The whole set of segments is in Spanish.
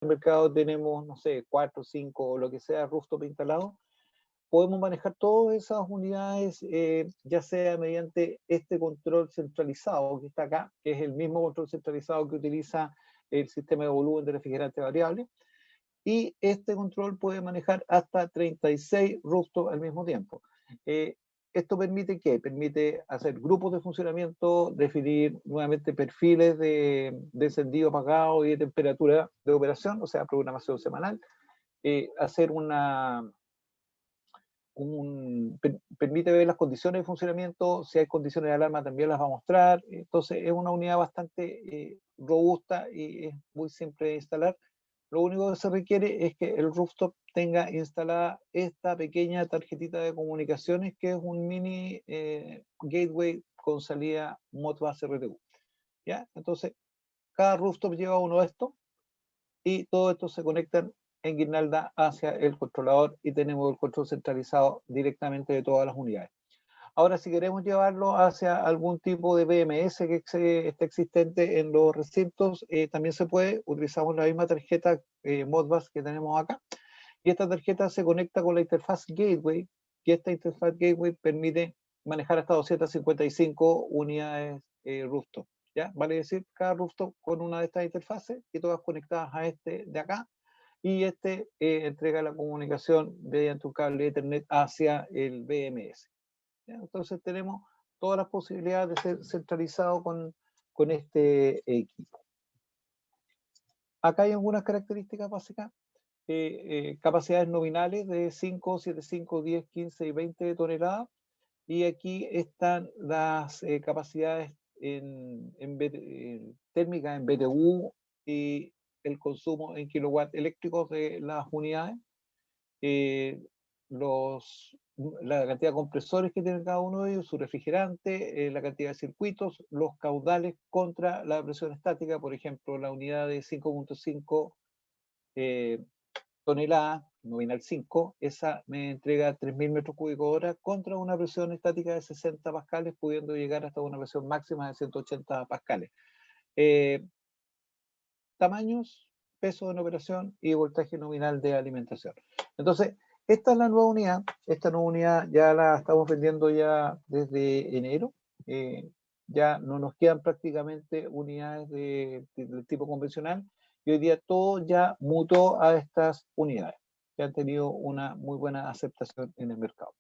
el mercado tenemos, no sé, 4, 5 o lo que sea rooftop instalado, podemos manejar todas esas unidades, ya sea mediante este control centralizado que está acá, que es el mismo control centralizado que utiliza el sistema de volumen de refrigerante variable, y este control puede manejar hasta 36 rooftops al mismo tiempo. Esto permite ¿qué? Permite hacer grupos de funcionamiento, definir nuevamente perfiles de encendido, apagado y de temperatura de operación, o sea, programación semanal, hacer permite ver las condiciones de funcionamiento, si hay condiciones de alarma también las va a mostrar, entonces es una unidad bastante robusta y es muy simple de instalar. Lo único que se requiere es que el rooftop tenga instalada esta pequeña tarjetita de comunicaciones que es un mini gateway con salida Modbus RTU. ¿Ya? Entonces, cada rooftop lleva uno de estos y todo esto se conectan en guirnalda hacia el controlador y tenemos el control centralizado directamente de todas las unidades. Ahora, si queremos llevarlo hacia algún tipo de BMS que esté existente en los recintos, también se puede. Utilizamos la misma tarjeta Modbus que tenemos acá. Y esta tarjeta se conecta con la interfaz Gateway, y esta interfaz Gateway permite manejar hasta 255 unidades rooftop. ¿Ya? Vale decir, cada rooftop con una de estas interfaces y todas conectadas a este de acá. Y este entrega la comunicación mediante un cable Ethernet hacia el BMS. ¿Ya? Entonces tenemos todas las posibilidades de ser centralizado con este equipo. Acá hay algunas características básicas. Capacidades nominales de 5, 7, 5, 10, 15 y 20 toneladas. Y aquí están las capacidades térmicas en BTU y el consumo en kilowatts eléctricos de las unidades. La cantidad de compresores que tiene cada uno de ellos, su refrigerante, la cantidad de circuitos, los caudales contra la presión estática, por ejemplo, la unidad de 5.5 toneladas, nominal 5, esa me entrega 3.000 metros cúbicos hora contra una presión estática de 60 pascales, pudiendo llegar hasta una presión máxima de 180 pascales. Tamaños, peso en operación y voltaje nominal de alimentación. Entonces, esta es la nueva unidad. Esta nueva unidad ya la estamos vendiendo ya desde enero. Ya no nos quedan prácticamente unidades del tipo convencional y hoy día todo ya mutó a estas unidades que han tenido una muy buena aceptación en el mercado.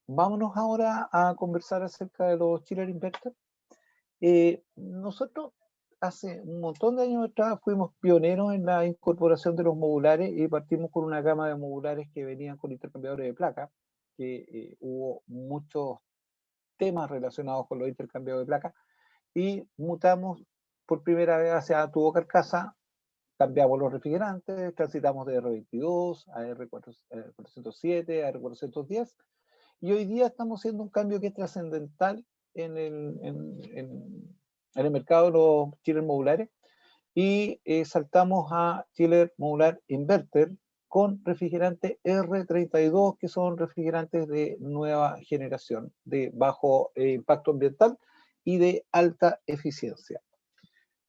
Vámonos ahora a conversar acerca de los chiller inverters. Nosotros hace un montón de años atrás fuimos pioneros en la incorporación de los modulares y partimos con una gama de modulares que venían con intercambiadores de placa, que hubo muchos temas relacionados con los intercambiadores de placa y mutamos por primera vez hacia tubo carcasa, cambiamos los refrigerantes, transitamos de R22 a R407, a R410 y hoy día estamos haciendo un cambio que es trascendental en el mercado de los chillers modulares y saltamos a chiller modular inverter con refrigerante R32, que son refrigerantes de nueva generación, de bajo impacto ambiental y de alta eficiencia.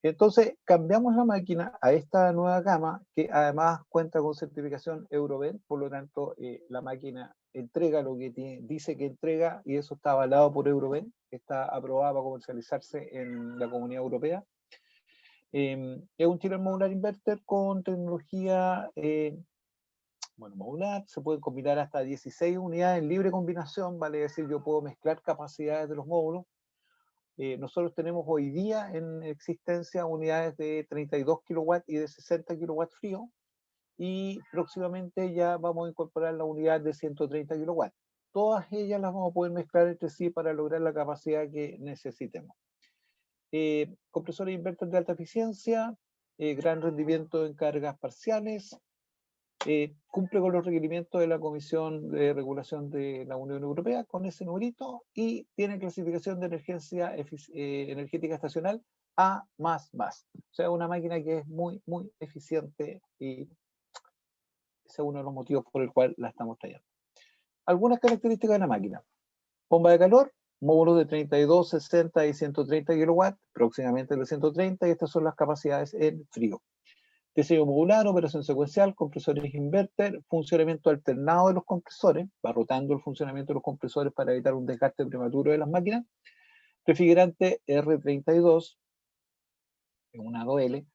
Entonces, cambiamos la máquina a esta nueva gama que además cuenta con certificación Eurovent, por lo tanto, la máquina entrega lo que dice que entrega y eso está avalado por Eurovent, está aprobada para comercializarse en la Comunidad Europea. Es un chiller modular inverter con tecnología modular, se pueden combinar hasta 16 unidades en libre combinación, vale decir, yo puedo mezclar capacidades de los módulos. Nosotros tenemos hoy día en existencia unidades de 32 kilowatts y de 60 kilowatts frío y próximamente ya vamos a incorporar la unidad de 130 kilowatts. Todas ellas las vamos a poder mezclar entre sí para lograr la capacidad que necesitemos. Compresores inverter de alta eficiencia, gran rendimiento en cargas parciales, cumple con los requerimientos de la Comisión de Regulación de la Unión Europea con ese numerito y tiene clasificación de emergencia energética estacional A++. O sea, una máquina que es muy, muy eficiente y ese es uno de los motivos por el cual la estamos trayendo. Algunas características de la máquina. Bomba de calor, módulos de 32, 60 y 130 kilowatts, próximamente el de 130, y estas son las capacidades en frío. Diseño modular, operación secuencial, compresores inverter, funcionamiento alternado de los compresores, va rotando el funcionamiento de los compresores para evitar un desgaste prematuro de las máquinas. Refrigerante R32, una 2L,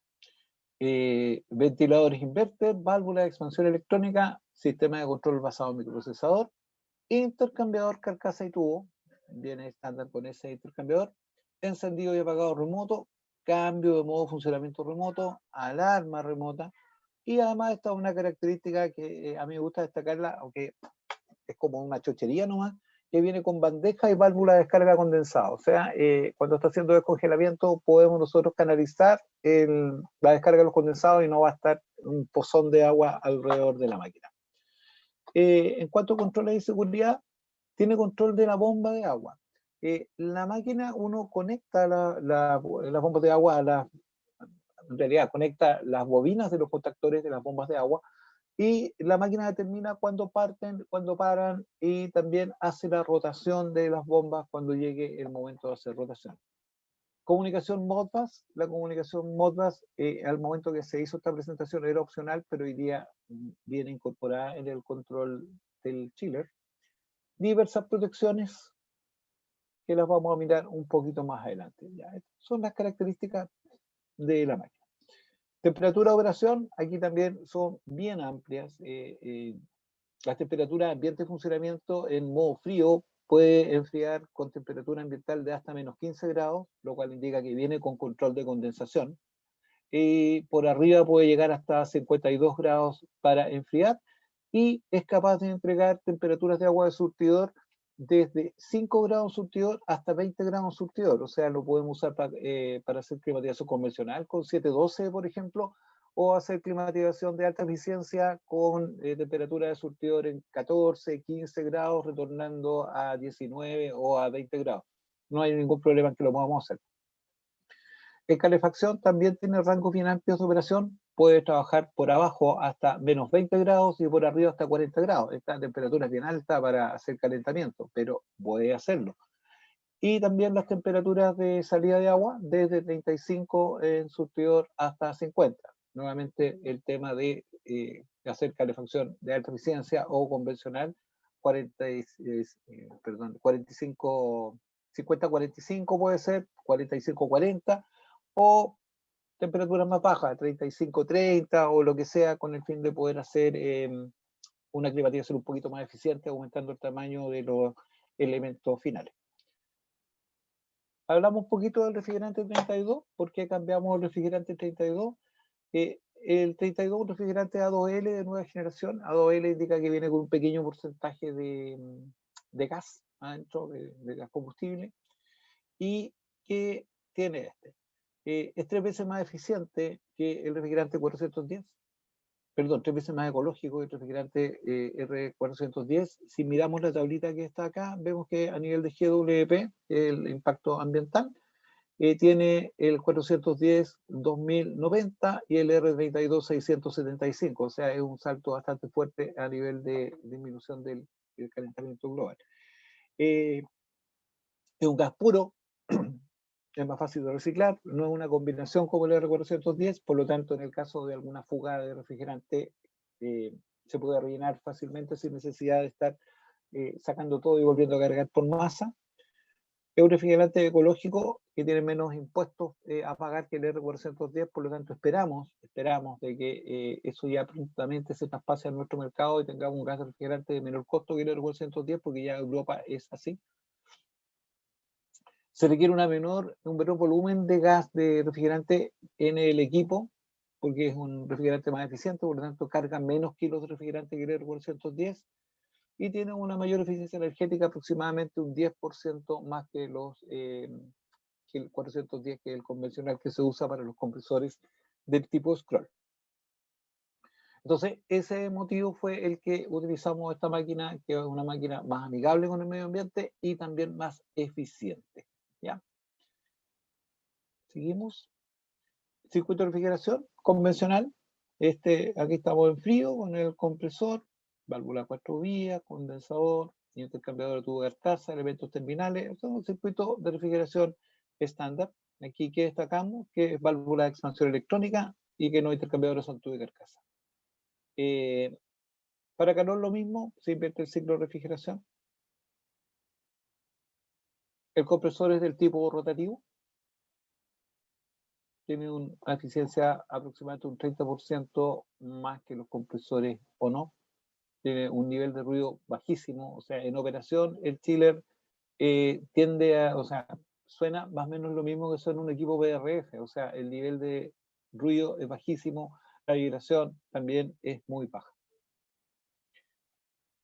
ventiladores inverter, válvula de expansión electrónica, sistema de control basado en microprocesador, intercambiador carcasa y tubo, viene estándar con ese intercambiador, encendido y apagado remoto, cambio de modo de funcionamiento remoto, alarma remota, y además esta es una característica que a mí me gusta destacarla, aunque es como una chochería nomás, que viene con bandeja y válvula de descarga condensada. O sea, cuando está haciendo descongelamiento podemos nosotros canalizar la descarga de los condensados y no va a estar un pozón de agua alrededor de la máquina. En cuanto a controles de seguridad, tiene control de la bomba de agua. La máquina, uno conecta las bombas de agua en realidad conecta las bobinas de los contactores de las bombas de agua, y la máquina determina cuándo parten, cuándo paran, y también hace la rotación de las bombas cuando llegue el momento de hacer rotación. Comunicación Modbus, la comunicación Modbus al momento que se hizo esta presentación era opcional, pero hoy día viene incorporada en el control del chiller. Diversas protecciones que las vamos a mirar un poquito más adelante. Ya, son las características de la máquina. Temperatura de operación, aquí también son bien amplias. Las temperaturas ambiente de funcionamiento en modo frío puede enfriar con temperatura ambiental de hasta menos 15 grados, lo cual indica que viene con control de condensación. Y por arriba puede llegar hasta 52 grados para enfriar, y es capaz de entregar temperaturas de agua de surtidor desde 5 grados surtidor hasta 20 grados surtidor. O sea, lo podemos usar para hacer climatización convencional con 712, por ejemplo, o hacer climatización de alta eficiencia con temperatura de surtidor en 14, 15 grados, retornando a 19 o a 20 grados. No hay ningún problema en que lo podamos hacer. En calefacción también tiene rangos bien amplios de operación, puede trabajar por abajo hasta menos 20 grados y por arriba hasta 40 grados. Esta temperatura es bien alta para hacer calentamiento, pero puede hacerlo. Y también las temperaturas de salida de agua, desde 35 en surtidor hasta 50. Nuevamente el tema de hacer calefacción de alta eficiencia o convencional, 45, 50-45 puede ser, 45-40, o temperaturas más bajas, 35-30 o lo que sea, con el fin de poder hacer una climatización un poquito más eficiente, aumentando el tamaño de los elementos finales. Hablamos un poquito del refrigerante 32, ¿por qué cambiamos el refrigerante 32? El 32 es un refrigerante A2L de nueva generación. A2L indica que viene con un pequeño porcentaje de gas adentro, de gas combustible, y que tiene es 3 veces más eficiente que el refrigerante 410, perdón, 3 veces más ecológico que el refrigerante R410. Si miramos la tablita que está acá, vemos que a nivel de GWP, el impacto ambiental, tiene el 410 2090 y el R32 675, o sea, es un salto bastante fuerte a nivel de disminución del calentamiento global. Es un gas puro, es más fácil de reciclar, no es una combinación como el R410, por lo tanto, en el caso de alguna fuga de refrigerante, se puede rellenar fácilmente sin necesidad de estar sacando todo y volviendo a cargar por masa. Es un refrigerante ecológico que tiene menos impuestos a pagar que el R410, por lo tanto esperamos de que eso ya prontamente se traspase a nuestro mercado y tengamos un gas refrigerante de menor costo que el R410, porque ya Europa es así. Se requiere un menor volumen de gas de refrigerante en el equipo, porque es un refrigerante más eficiente, por lo tanto carga menos kilos de refrigerante que el R410, y tiene una mayor eficiencia energética, aproximadamente un 10% más que que el 410, que es el convencional que se usa para los compresores del tipo scroll. Entonces, ese motivo fue el que utilizamos esta máquina, que es una máquina más amigable con el medio ambiente y también más eficiente. ¿Ya? Seguimos. Circuito de refrigeración convencional. Aquí estamos en frío con el compresor, válvula 4 vías, condensador, intercambiador de tubo de carcasa, elementos terminales. Es un circuito de refrigeración estándar. Aquí que destacamos, que es válvula de expansión electrónica, y que no intercambiadores son tubo y carcasa. Para calor lo mismo, se invierte el ciclo de refrigeración. El compresor es del tipo rotativo. Tiene una eficiencia aproximadamente un 30% más que los compresores o no. Tiene un nivel de ruido bajísimo. O sea, en operación el chiller tiende a, o sea, suena más o menos lo mismo que suena un equipo VRF. O sea, el nivel de ruido es bajísimo. La vibración también es muy baja.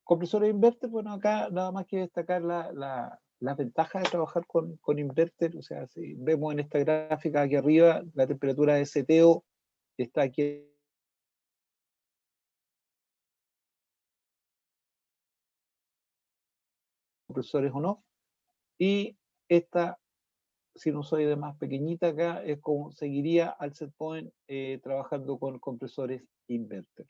Compresores inverter, bueno, acá nada más que destacar las ventajas de trabajar con inverter. O sea, si vemos en esta gráfica aquí arriba, la temperatura de seteo está aquí. Compresores o no. Y esta sinusoide más pequeñita acá es como seguiría al set point trabajando con compresores inverter.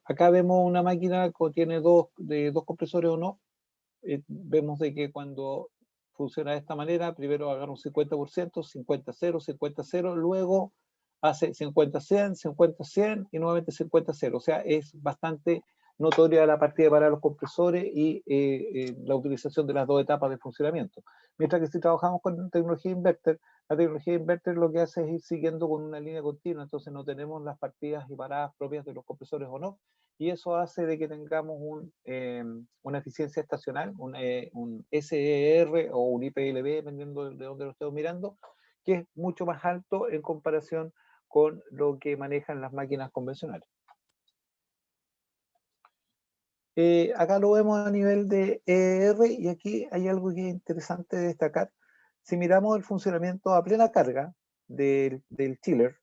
Acá vemos una máquina que tiene dos compresores o no. Vemos de que cuando funciona de esta manera, primero agarra un 50%, 50-0, 50-0, luego hace 50-100, 50-100 y nuevamente 50-0. O sea, es bastante notoria la partida para los compresores y la utilización de las dos etapas de funcionamiento. Mientras que si trabajamos con tecnología inverter, la tecnología inverter lo que hace es ir siguiendo con una línea continua, entonces no tenemos las partidas y paradas propias de los compresores o no, y eso hace de que tengamos una eficiencia estacional, un SER o un IPLB, dependiendo de dónde lo estemos mirando, que es mucho más alto en comparación con lo que manejan las máquinas convencionales. Acá lo vemos a nivel de ER y aquí hay algo que es interesante de destacar. Si miramos el funcionamiento a plena carga del chiller,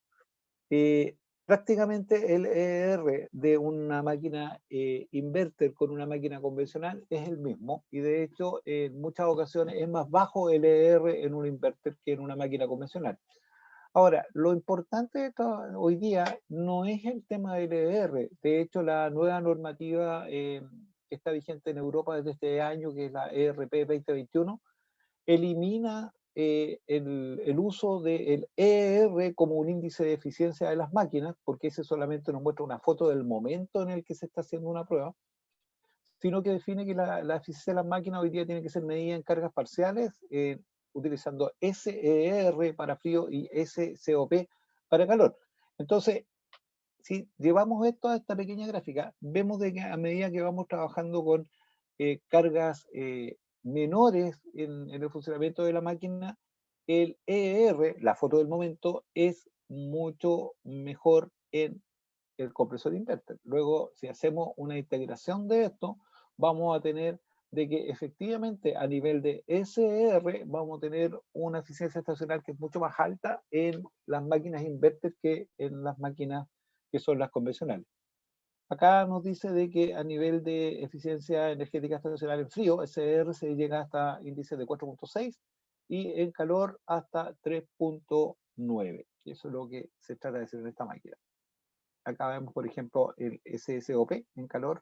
prácticamente el ER de una máquina inverter con una máquina convencional es el mismo, y de hecho en muchas ocasiones es más bajo el ER en un inverter que en una máquina convencional. Ahora, lo importante hoy día no es el tema del ER. De hecho, la nueva normativa que está vigente en Europa desde este año, que es la ERP 2021, elimina el uso del ER como un índice de eficiencia de las máquinas, porque ese solamente nos muestra una foto del momento en el que se está haciendo una prueba, sino que define que la eficiencia de las máquinas hoy día tiene que ser medida en cargas parciales, utilizando SER para frío y SCOP para calor. Entonces, si llevamos esto a esta pequeña gráfica, vemos de que a medida que vamos trabajando con cargas menores en el funcionamiento de la máquina, el ER, la foto del momento, es mucho mejor en el compresor inverter. Luego, si hacemos una integración de esto, vamos a tener de que efectivamente a nivel de SR vamos a tener una eficiencia estacional que es mucho más alta en las máquinas inverter que en las máquinas que son las convencionales. Acá nos dice de que a nivel de eficiencia energética estacional en frío, SR se llega hasta índice de 4.6 y en calor hasta 3.9. Eso es lo que se trata de hacer en esta máquina. Acá vemos, por ejemplo, el SSOP en calor,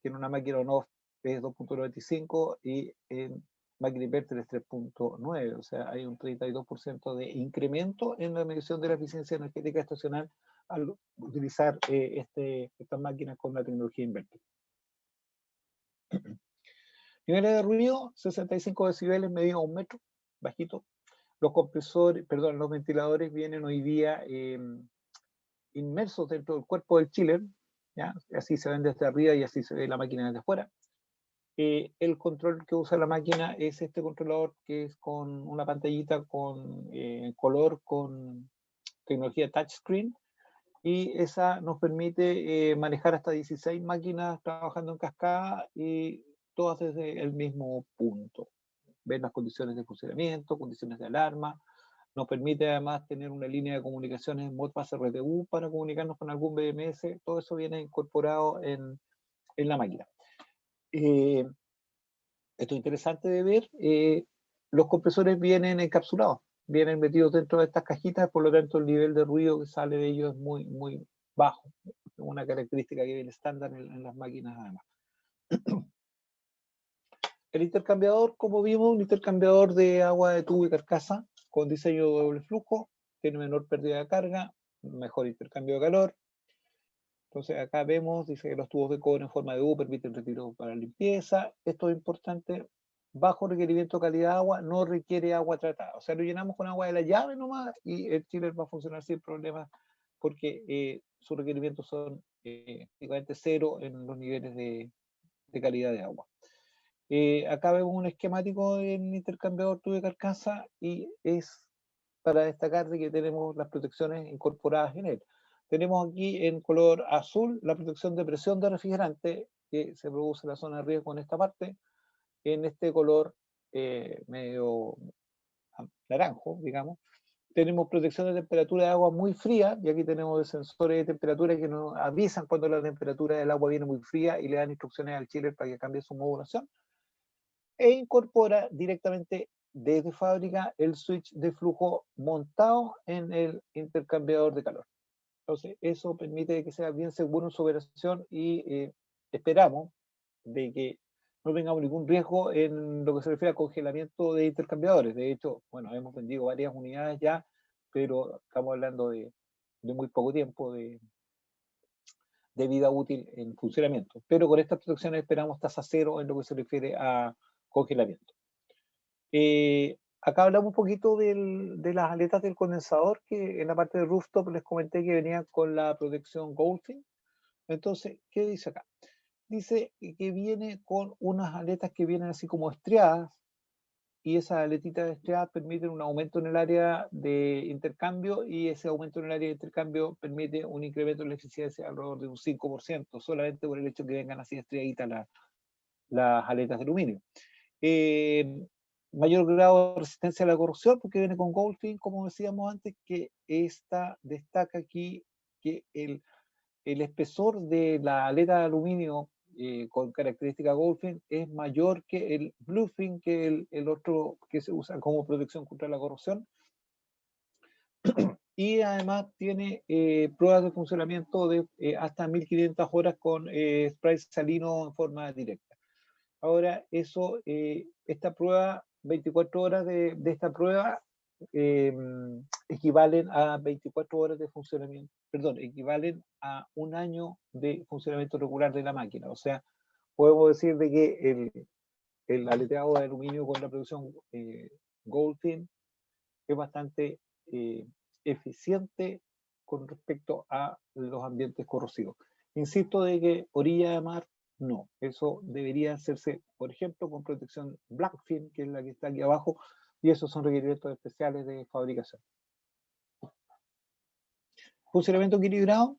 que en una máquina on-off es 2.95 y en máquina inverter es 3.9. O sea, hay un 32% de incremento en la medición de la eficiencia energética estacional al utilizar estas máquinas con la tecnología inverter. Niveles de ruido, 65 decibeles medido a 1 metro, bajito. Los compresores, perdón, los ventiladores vienen hoy día inmersos dentro del cuerpo del chiller, ¿ya? Así se ven desde arriba y así se ve la máquina desde afuera. El control que usa la máquina es este controlador que es con una pantallita con color, con tecnología touchscreen, y esa nos permite manejar hasta 16 máquinas trabajando en cascada y todas desde el mismo punto. Ver las condiciones de funcionamiento, condiciones de alarma. Nos permite además tener una línea de comunicaciones en Modbus RTU para comunicarnos con algún BMS. Todo eso viene incorporado en la máquina. Esto es interesante de ver. Los compresores vienen encapsulados, vienen metidos dentro de estas cajitas, por lo tanto el nivel de ruido que sale de ellos es muy, muy bajo. Una característica que viene estándar en las máquinas además. El intercambiador, como vimos, un intercambiador de agua de tubo y carcasa con diseño de doble flujo, tiene menor pérdida de carga, mejor intercambio de calor. Entonces acá vemos, dice que los tubos de cobre en forma de U permiten retiro para limpieza. Esto es importante, bajo requerimiento de calidad de agua, no requiere agua tratada. O sea, lo llenamos con agua de la llave nomás y el chiller va a funcionar sin problemas porque sus requerimientos son prácticamente cero en los niveles de calidad de agua. Acá vemos un esquemático del intercambiador tubo de carcasa y es para destacar de que tenemos las protecciones incorporadas en él. Tenemos aquí en color azul la protección de presión de refrigerante que se produce en la zona de riesgo en esta parte. En este color medio naranjo, digamos, tenemos protección de temperatura de agua muy fría, y aquí tenemos sensores de temperatura que nos avisan cuando la temperatura del agua viene muy fría y le dan instrucciones al chiller para que cambie su modulación. E incorpora directamente desde fábrica el switch de flujo montado en el intercambiador de calor. Entonces, eso permite que sea bien seguro en su operación y esperamos de que no tengamos ningún riesgo en lo que se refiere a congelamiento de intercambiadores. De hecho, bueno, hemos vendido varias unidades ya, pero estamos hablando de muy poco tiempo de vida útil en funcionamiento. Pero con estas protecciones esperamos tasa cero en lo que se refiere a congelamiento. Acá hablamos un poquito de las aletas del condensador, que en la parte de rooftop les comenté que venía con la protección Goldfin. Entonces, ¿qué dice acá? Dice que viene con unas aletas que vienen así como estriadas, y esas aletitas estriadas permiten un aumento en el área de intercambio, y ese aumento en el área de intercambio permite un incremento en la eficiencia alrededor de un 5%, solamente por el hecho de que vengan así estriaditas las aletas de aluminio. Mayor grado de resistencia a la corrosión, porque viene con Goldfin, como decíamos antes, que esta destaca aquí que el espesor de la aleta de aluminio con característica Goldfin es mayor que el Bluefin, que el otro que se usa como protección contra la corrosión. Y además tiene pruebas de funcionamiento de hasta 1500 horas con spray salino en forma directa. Ahora, eso, esta prueba, 24 horas de esta prueba equivalen a 24 horas de funcionamiento, perdón, equivalen a un año de funcionamiento regular de la máquina. O sea, podemos decir de que el aleteado de aluminio con la producción Goldfin es bastante eficiente con respecto a los ambientes corrosivos. Insisto de que orilla de mar, no. Eso debería hacerse, por ejemplo, con protección Blackfin, que es la que está aquí abajo, y esos son requerimientos especiales de fabricación. Funcionamiento equilibrado.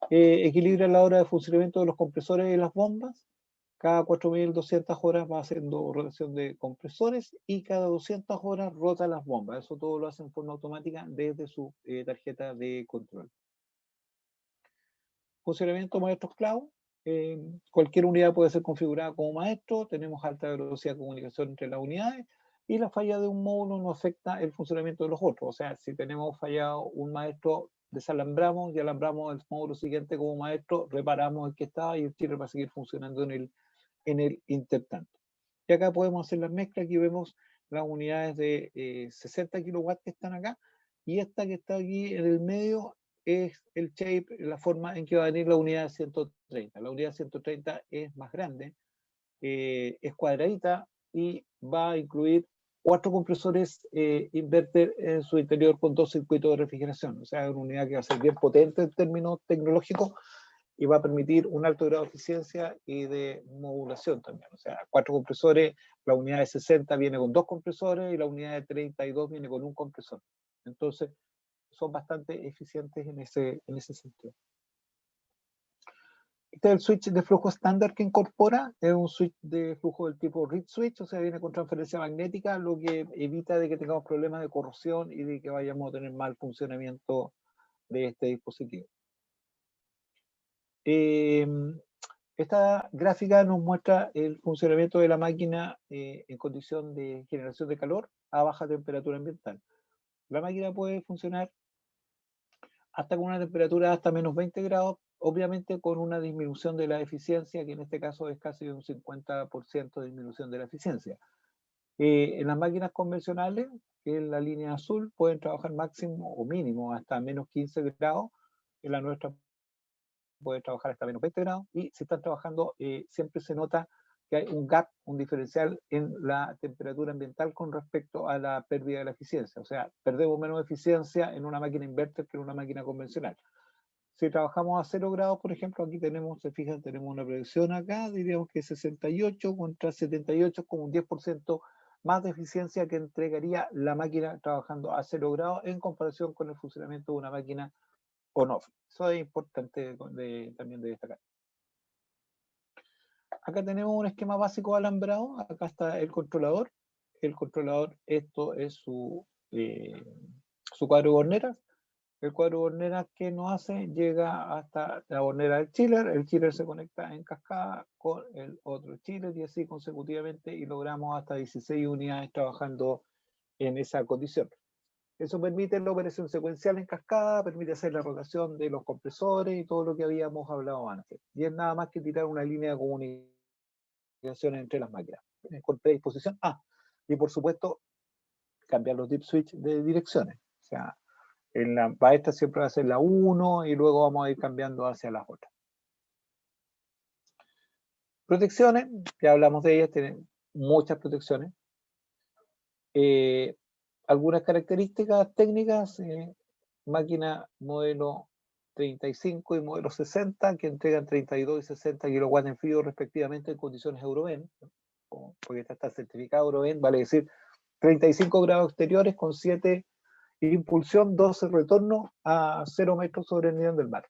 Equilibra la hora de funcionamiento de los compresores y las bombas. Cada 4200 horas va haciendo rotación de compresores y cada 200 horas rota las bombas. Eso todo lo hace en forma automática desde su tarjeta de control. Funcionamiento maestro esclavo. Cualquier unidad puede ser configurada como maestro. Tenemos alta velocidad de comunicación entre las unidades y la falla de un módulo no afecta el funcionamiento de los otros. O sea, si tenemos fallado un maestro, desalambramos y alambramos el módulo siguiente como maestro, reparamos el que estaba y el chiller va a seguir funcionando en el intertanto. Y acá podemos hacer las mezclas. Aquí vemos las unidades de 60 kilowatts que están acá, y esta que está aquí en el medio es el shape, la forma en que va a venir la unidad de 130. La unidad de 130 es más grande, es cuadradita y va a incluir 4 compresores inverter en su interior con 2 circuitos de refrigeración. O sea, es una unidad que va a ser bien potente en términos tecnológicos y va a permitir un alto grado de eficiencia y de modulación también. O sea, 4 compresores, la unidad de 60 viene con 2 compresores y la unidad de 32 viene con un compresor. Entonces, son bastante eficientes en ese sentido. Este es el switch de flujo estándar que incorpora, es un switch de flujo del tipo reed switch, o sea, viene con transferencia magnética, lo que evita de que tengamos problemas de corrosión y de que vayamos a tener mal funcionamiento de este dispositivo. Esta gráfica nos muestra el funcionamiento de la máquina en condición de generación de calor a baja temperatura ambiental. La máquina puede funcionar hasta con una temperatura hasta menos 20 grados obviamente con una disminución de la eficiencia, que en este caso es casi un 50% de disminución de la eficiencia. En las máquinas convencionales, que es la línea azul, pueden trabajar máximo o mínimo hasta menos 15 grados. En la nuestra puede trabajar hasta menos 20 grados. Y si están trabajando, siempre se nota que hay un gap, un diferencial en la temperatura ambiental con respecto a la pérdida de la eficiencia. O sea, perdemos menos eficiencia en una máquina inverter que en una máquina convencional. Si trabajamos a 0 grados, por ejemplo, aquí tenemos, se fijan, tenemos una predicción acá, diríamos que 68 contra 78, como un 10% más de eficiencia que entregaría la máquina trabajando a 0 grados en comparación con el funcionamiento de una máquina on-off. Eso es importante también de destacar. Acá tenemos un esquema básico de alambrado. Acá está el controlador. El controlador, esto es su cuadro de borneras. El cuadro de borneras que nos hace llega hasta la bornera del chiller. El chiller se conecta en cascada con el otro chiller y así consecutivamente, y logramos hasta 16 unidades trabajando en esa condición. Eso permite la operación secuencial en cascada, permite hacer la rotación de los compresores y todo lo que habíamos hablado antes. Y es nada más que tirar una línea de comunicación entre las máquinas, con predisposición. Y por supuesto, cambiar los dip switch de direcciones. O sea, para esta siempre va a ser la 1 y luego vamos a ir cambiando hacia las otras. Protecciones, ya hablamos de ellas, tienen muchas protecciones. Algunas características técnicas, máquina modelo 35 y modelo 60, que entregan 32 y 60 kilowatts en frío respectivamente en condiciones Euroven, porque esta está certificada Euroven, vale decir 35 grados exteriores con 7 impulsión, 12 retorno a 0 metros sobre el nivel del mar.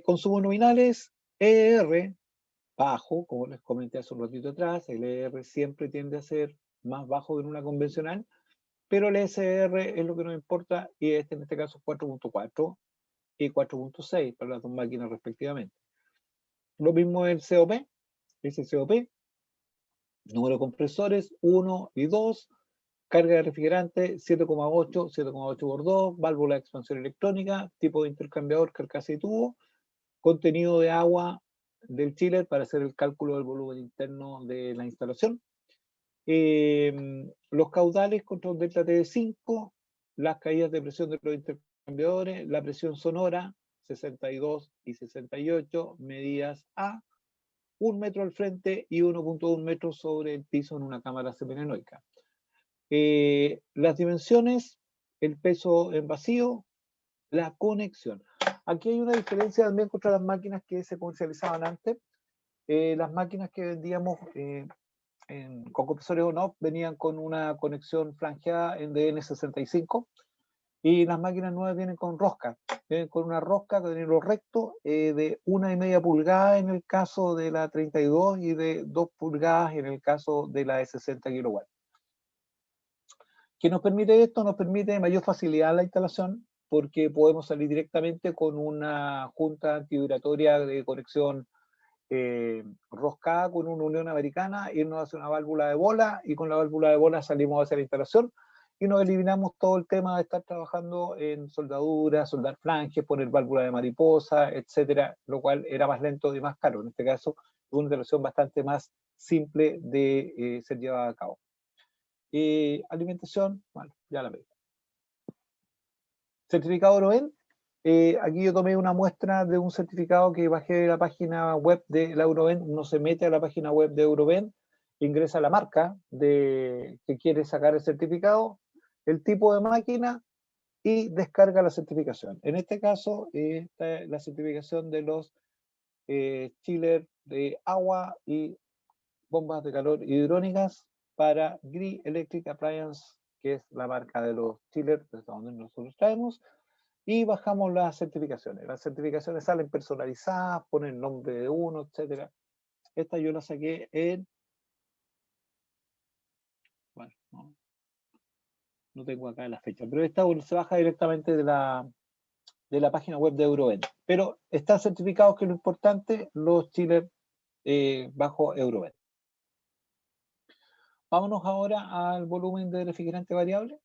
Consumos nominales, ER bajo, como les comenté hace un ratito atrás. El ER siempre tiende a ser más bajo que en una convencional, pero el SR es lo que nos importa, y en este caso 4.4 y 4.6 para las dos máquinas respectivamente. Lo mismo el COP, ese COP, número de compresores 1 y 2, carga de refrigerante 7,8, 7,8 por 2, válvula de expansión electrónica, tipo de intercambiador, carcasa y tubo, contenido de agua del chiller para hacer el cálculo del volumen interno de la instalación. Los caudales, control delta TD5, las caídas de presión de los intercambiadores, la presión sonora 62 y 68, medidas a 1 metro al frente y 1.1 metros sobre el piso en una cámara semirenoica. Las dimensiones, el peso en vacío, la conexión. Aquí hay una diferencia también contra las máquinas que se comercializaban antes. Las máquinas que vendíamos con compresores on-off venían con una conexión franjeada en DN65, y las máquinas nuevas vienen con rosca, vienen con una rosca de hilo recto de 1,5 pulgadas en el caso de la 32 y de 2 pulgadas en el caso de la de 60 kilowatts. ¿Qué nos permite esto? Nos permite mayor facilidad en la instalación, porque podemos salir directamente con una junta antivibratoria de conexión roscada con una unión americana, irnos hacia una válvula de bola, y con la válvula de bola salimos hacia la instalación y nos eliminamos todo el tema de estar trabajando en soldadura, soldar flanges, poner válvula de mariposa, etcétera, lo cual era más lento y más caro. En este caso, una instalación bastante más simple de ser llevada a cabo. Alimentación, bueno, ya la veo. Certificado Euroven. Aquí yo tomé una muestra de un certificado que bajé de la página web de la Euroven. Uno se mete a la página web de Euroven, ingresa la marca que quiere sacar el certificado, el tipo de máquina y descarga la certificación. En este caso, está la certificación de los chillers de agua y bombas de calor hidrónicas para Gree Electric Appliance, que es la marca de los chillers desde donde nosotros traemos. Y bajamos las certificaciones. Las certificaciones salen personalizadas, ponen el nombre de uno, etc. Esta yo la saqué en... Bueno, no tengo acá la fecha, pero esta se baja directamente de la página web de Euroven. Pero están certificados, que es lo importante, los chillers bajo Euroven. Vámonos ahora al volumen de refrigerante variable.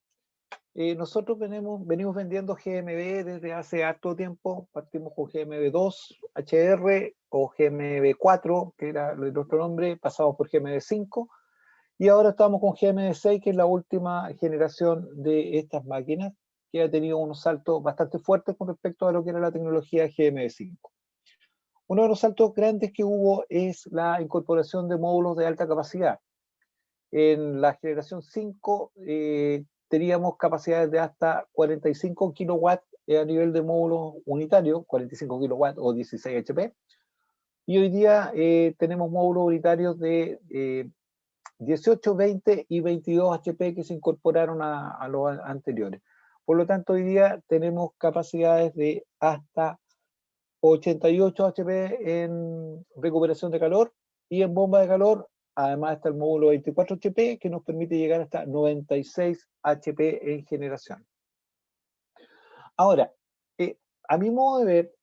nosotros venimos vendiendo GMB desde hace harto tiempo. Partimos con GMB2 HR o GMB4, que era nuestro nombre, pasamos por GMB5 y ahora estamos con GMB6, que es la última generación de estas máquinas, que ha tenido unos saltos bastante fuertes con respecto a lo que era la tecnología GMB5. Uno de los saltos grandes que hubo es la incorporación de módulos de alta capacidad. En la generación 5 teníamos capacidades de hasta 45 kilowatts a nivel de módulos unitarios, 45 kilowatts o 16 HP. Y hoy día tenemos módulos unitarios de 18, 20 y 22 HP que se incorporaron a los anteriores. Por lo tanto, hoy día tenemos capacidades de hasta 88 HP en recuperación de calor y en bomba de calor. Además está el módulo 24 HP que nos permite llegar hasta 96 HP en generación. Ahora, a mi modo de ver,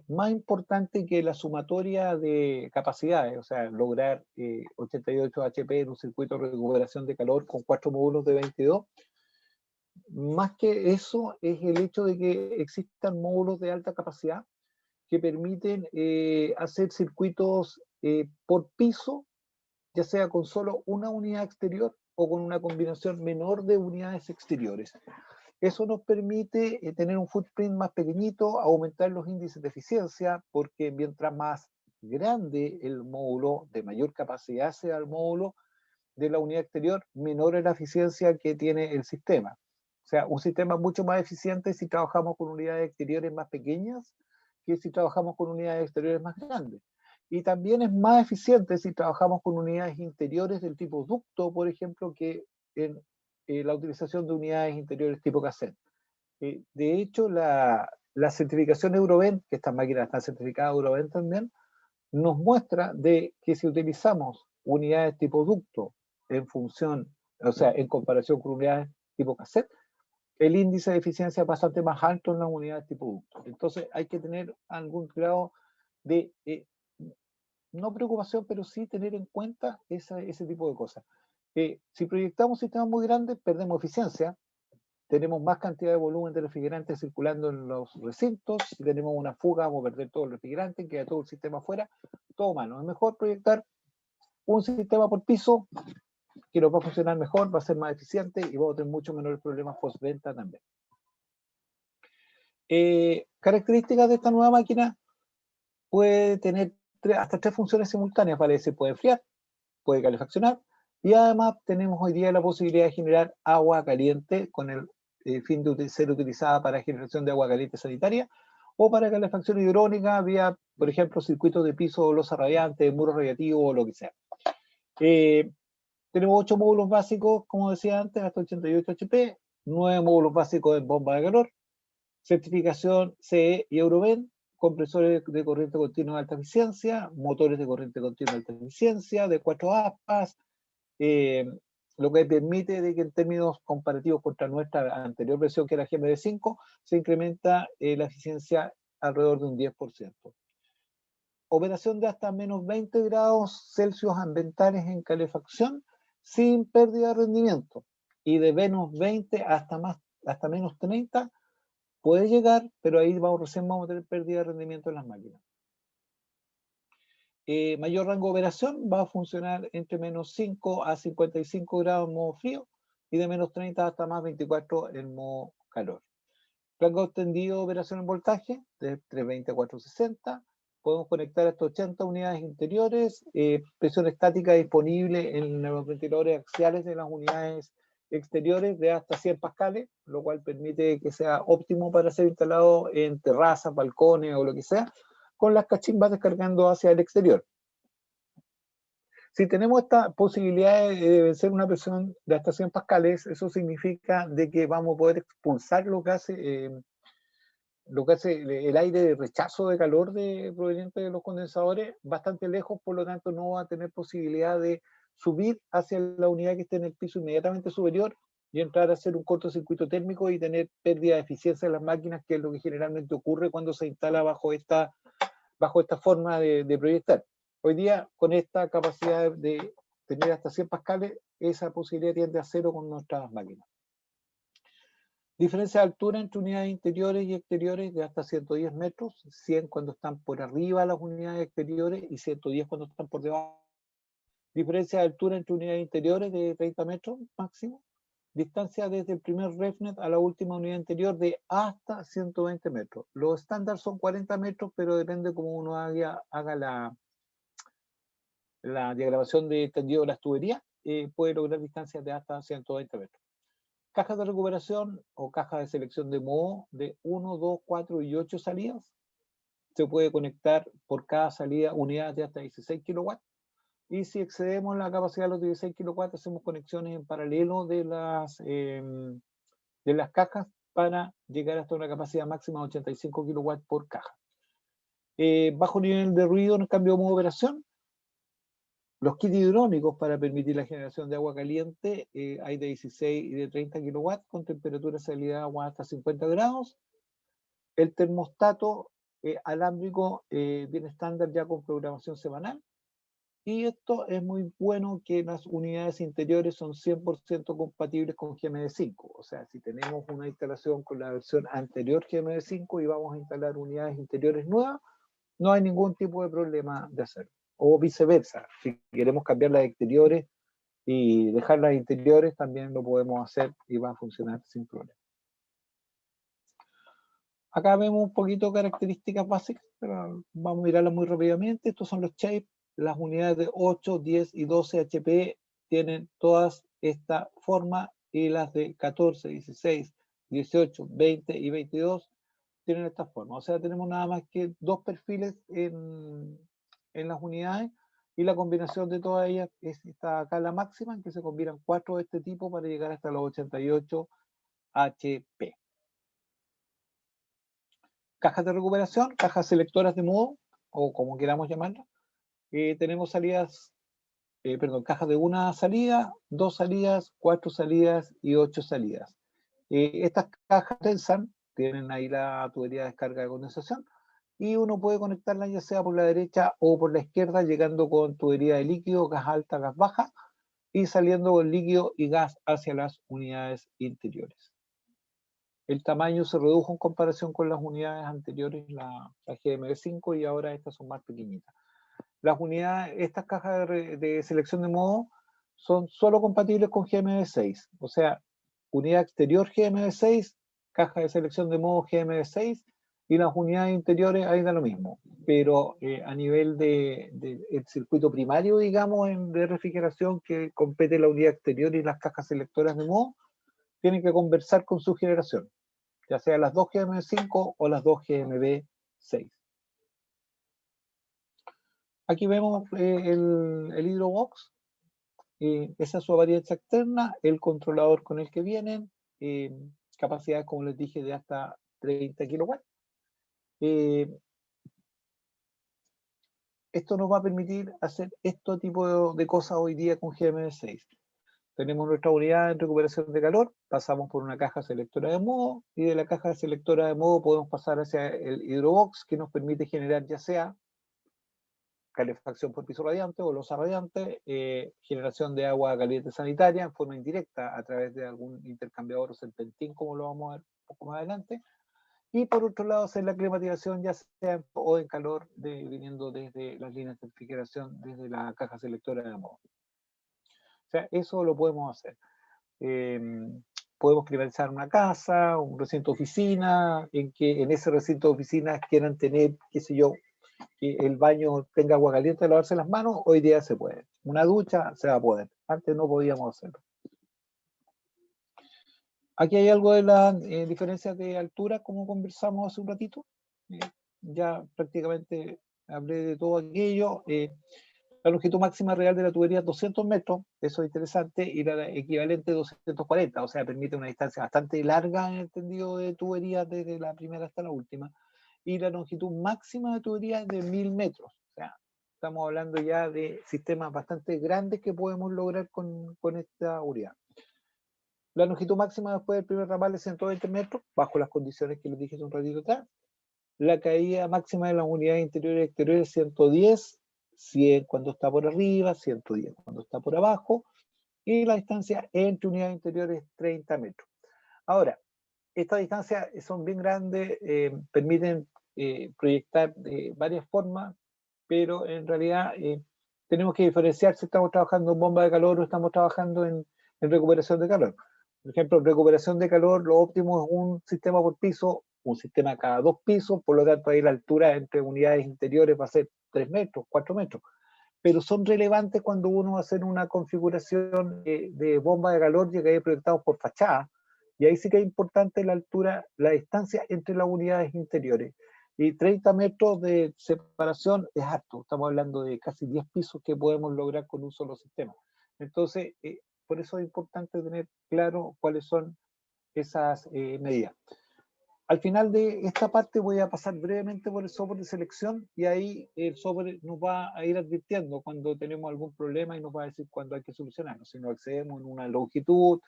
más importante que la sumatoria de capacidades, o sea, lograr 88 HP en un circuito de recuperación de calor con 4 módulos de 22, más que eso es el hecho de que existan módulos de alta capacidad que permiten hacer circuitos por piso, ya sea con solo una unidad exterior o con una combinación menor de unidades exteriores. Eso nos permite tener un footprint más pequeñito, aumentar los índices de eficiencia, porque mientras más grande el módulo, de mayor capacidad sea el módulo de la unidad exterior, menor es la eficiencia que tiene el sistema. O sea, un sistema mucho más eficiente si trabajamos con unidades exteriores más pequeñas que si trabajamos con unidades exteriores más grandes. Y también es más eficiente si trabajamos con unidades interiores del tipo ducto, por ejemplo, que en la utilización de unidades interiores tipo cassette. De hecho, la certificación Eurovent, que estas máquinas están certificadas Eurovent también, nos muestra de que si utilizamos unidades tipo ducto en función, o sea, en comparación con unidades tipo cassette, el índice de eficiencia es bastante más alto en las unidades tipo ducto. Entonces hay que tener algún grado de, no preocupación, pero sí tener en cuenta ese tipo de cosas. Si proyectamos sistemas muy grandes, perdemos eficiencia, tenemos más cantidad de volumen de refrigerante circulando en los recintos, si tenemos una fuga vamos a perder todo el refrigerante, queda todo el sistema afuera, todo malo. Es mejor proyectar un sistema por piso que nos va a funcionar mejor, va a ser más eficiente y vamos a tener mucho menores problemas postventa también. Características de esta nueva máquina: puede tener hasta 3 funciones simultáneas, vale decir, puede enfriar, puede calefaccionar, y además tenemos hoy día la posibilidad de generar agua caliente con el fin de ser utilizada para generación de agua caliente sanitaria o para calefacción hidráulica vía, por ejemplo, circuitos de piso, losa radiante, muros radiativos o lo que sea. Tenemos 8 módulos básicos, como decía antes, hasta 88 HP, 9 módulos básicos en bomba de calor, certificación CE y Eurovent, compresores de corriente continua de alta eficiencia, motores de corriente continua de alta eficiencia, de 4 aspas, lo que permite de que en términos comparativos contra nuestra anterior versión, que era GMD5, se incrementa la eficiencia alrededor de un 10%. Operación de hasta menos 20 grados Celsius ambientales en calefacción sin pérdida de rendimiento, y de menos 20 hasta menos 30 puede llegar, pero ahí recién vamos a tener pérdida de rendimiento en las máquinas. Mayor rango de operación, va a funcionar entre menos 5 a 55 grados en modo frío y de menos 30 hasta más 24 en modo calor. Rango extendido de operación en voltaje de 320 a 460. Podemos conectar hasta 80 unidades interiores, presión estática disponible en los ventiladores axiales de las unidades exteriores de hasta 100 pascales, lo cual permite que sea óptimo para ser instalado en terrazas, balcones o lo que sea, con las cachimbas descargando hacia el exterior. Si tenemos esta posibilidad de vencer una presión de hasta 100 pascales, eso significa de que vamos a poder expulsar lo que hace el aire de rechazo de calor proveniente de los condensadores bastante lejos, por lo tanto no va a tener posibilidad de subir hacia la unidad que esté en el piso inmediatamente superior y entrar a hacer un cortocircuito térmico y tener pérdida de eficiencia de las máquinas, que es lo que generalmente ocurre cuando se instala bajo esta forma de proyectar. Hoy día, con esta capacidad de tener hasta 100 pascales, esa posibilidad tiende a cero con nuestras máquinas. Diferencia de altura entre unidades interiores y exteriores de hasta 110 metros, 100 cuando están por arriba las unidades exteriores y 110 cuando están por debajo. Diferencia de altura entre unidades interiores de 30 metros máximo. Distancia desde el primer RefNet a la última unidad interior de hasta 120 metros. Los estándares son 40 metros, pero depende cómo uno haga la diagramación de tendido de las tuberías, puede lograr distancias de hasta 120 metros. Cajas de recuperación o cajas de selección de moho de 1, 2, 4 y 8 salidas. Se puede conectar por cada salida unidades de hasta 16 kilowatts. Y si excedemos la capacidad de los 16 kilowatts, hacemos conexiones en paralelo de las cajas para llegar hasta una capacidad máxima de 85 kilowatts por caja. Bajo nivel de ruido en el cambio de modo de operación. Los kits hidrónicos para permitir la generación de agua caliente, hay de 16 y de 30 kilowatts con temperatura de salida de agua hasta 50 grados. El termostato alámbrico viene estándar ya con programación semanal. Y esto es muy bueno que las unidades interiores son 100% compatibles con GMD5. O sea, si tenemos una instalación con la versión anterior GMD5 y vamos a instalar unidades interiores nuevas, no hay ningún tipo de problema de hacerlo. O viceversa, si queremos cambiar las exteriores y dejar las interiores, también lo podemos hacer y va a funcionar sin problema. Acá vemos un poquito características básicas, pero vamos a mirarlas muy rápidamente. Estos son los shapes. Las unidades de 8, 10 y 12 HP tienen todas esta forma y las de 14, 16, 18, 20 y 22 tienen esta forma. O sea, tenemos nada más que dos perfiles en las unidades y la combinación de todas ellas está acá la máxima, en que se combinan 4 de este tipo para llegar hasta los 88 HP. Cajas de recuperación, cajas selectoras de modo, o como queramos llamarlas. Tenemos salidas, cajas de una salida, 2 salidas, 4 salidas y 8 salidas. Estas cajas tensan, tienen ahí la tubería de descarga de condensación, y uno puede conectarla ya sea por la derecha o por la izquierda, llegando con tubería de líquido, gas alta, gas baja, y saliendo con líquido y gas hacia las unidades interiores. El tamaño se redujo en comparación con las unidades anteriores, la GMD5, y ahora estas son más pequeñitas. Las unidades, estas cajas de selección de modo son solo compatibles con GMD6, o sea, unidad exterior GMD6, caja de selección de modo GMD6, y las unidades interiores ahí da lo mismo, pero a nivel del circuito primario, digamos, de refrigeración que compete la unidad exterior y las cajas selectoras de modo, tienen que conversar con su generación, ya sea las 2 GMD5 o las 2 GMD6. Aquí vemos el hidrobox, esa es su variedad externa, el controlador con el que vienen, capacidades, como les dije, de hasta 30 kilowatts. Esto nos va a permitir hacer este tipo de cosas hoy día con GMD6. Tenemos nuestra unidad de recuperación de calor, pasamos por una caja selectora de modo, y de la caja selectora de modo podemos pasar hacia el hidrobox, que nos permite generar ya sea calefacción por piso radiante o losa radiante, generación de agua caliente sanitaria en forma indirecta a través de algún intercambiador o serpentín, como lo vamos a ver un poco más adelante. Y por otro lado, hacer la climatización ya sea o en calor, viniendo desde las líneas de refrigeración, desde la caja selectora de modo. O sea, eso lo podemos hacer. Podemos climatizar una casa, un recinto de oficina, en que en ese recinto de oficina quieran tener, qué sé yo, que el baño tenga agua caliente de lavarse las manos, hoy día se puede. Una ducha se va a poder. Antes no podíamos hacerlo. Aquí hay algo de las diferencias de altura, como conversamos hace un ratito. Ya prácticamente hablé de todo aquello. La longitud máxima real de la tubería es 200 metros, eso es interesante, y la equivalente 240, o sea, permite una distancia bastante larga en el tendido de tuberías desde la primera hasta la última. Y la longitud máxima de tubería es de 1000 metros. O sea, estamos hablando ya de sistemas bastante grandes que podemos lograr con esta unidad. La longitud máxima después del primer ramal es 120 metros, bajo las condiciones que les dije hace un ratito atrás. La caída máxima de las unidades interiores y exteriores es 110, 100 cuando está por arriba, 110 cuando está por abajo, y la distancia entre unidades interiores es 30 metros. Ahora, Estas distancias son bien grandes, permiten proyectar de varias formas, pero en realidad tenemos que diferenciar si estamos trabajando en bomba de calor o estamos trabajando en recuperación de calor. Por ejemplo, en recuperación de calor, lo óptimo es un sistema por piso, un sistema cada 2 pisos, por lo tanto ahí la altura entre unidades interiores va a ser 3 metros, 4 metros, pero son relevantes cuando uno va a hacer una configuración de bomba de calor ya que hay proyectados por fachada, y ahí sí que es importante la altura, la distancia entre las unidades interiores. Y 30 metros de separación es harto, estamos hablando de casi 10 pisos que podemos lograr con un solo sistema. Entonces, por eso es importante tener claro cuáles son esas medidas. Al final de esta parte voy a pasar brevemente por el software de selección y ahí el software nos va a ir advirtiendo cuando tenemos algún problema y nos va a decir cuándo hay que solucionarlo. Si no accedemos en una longitud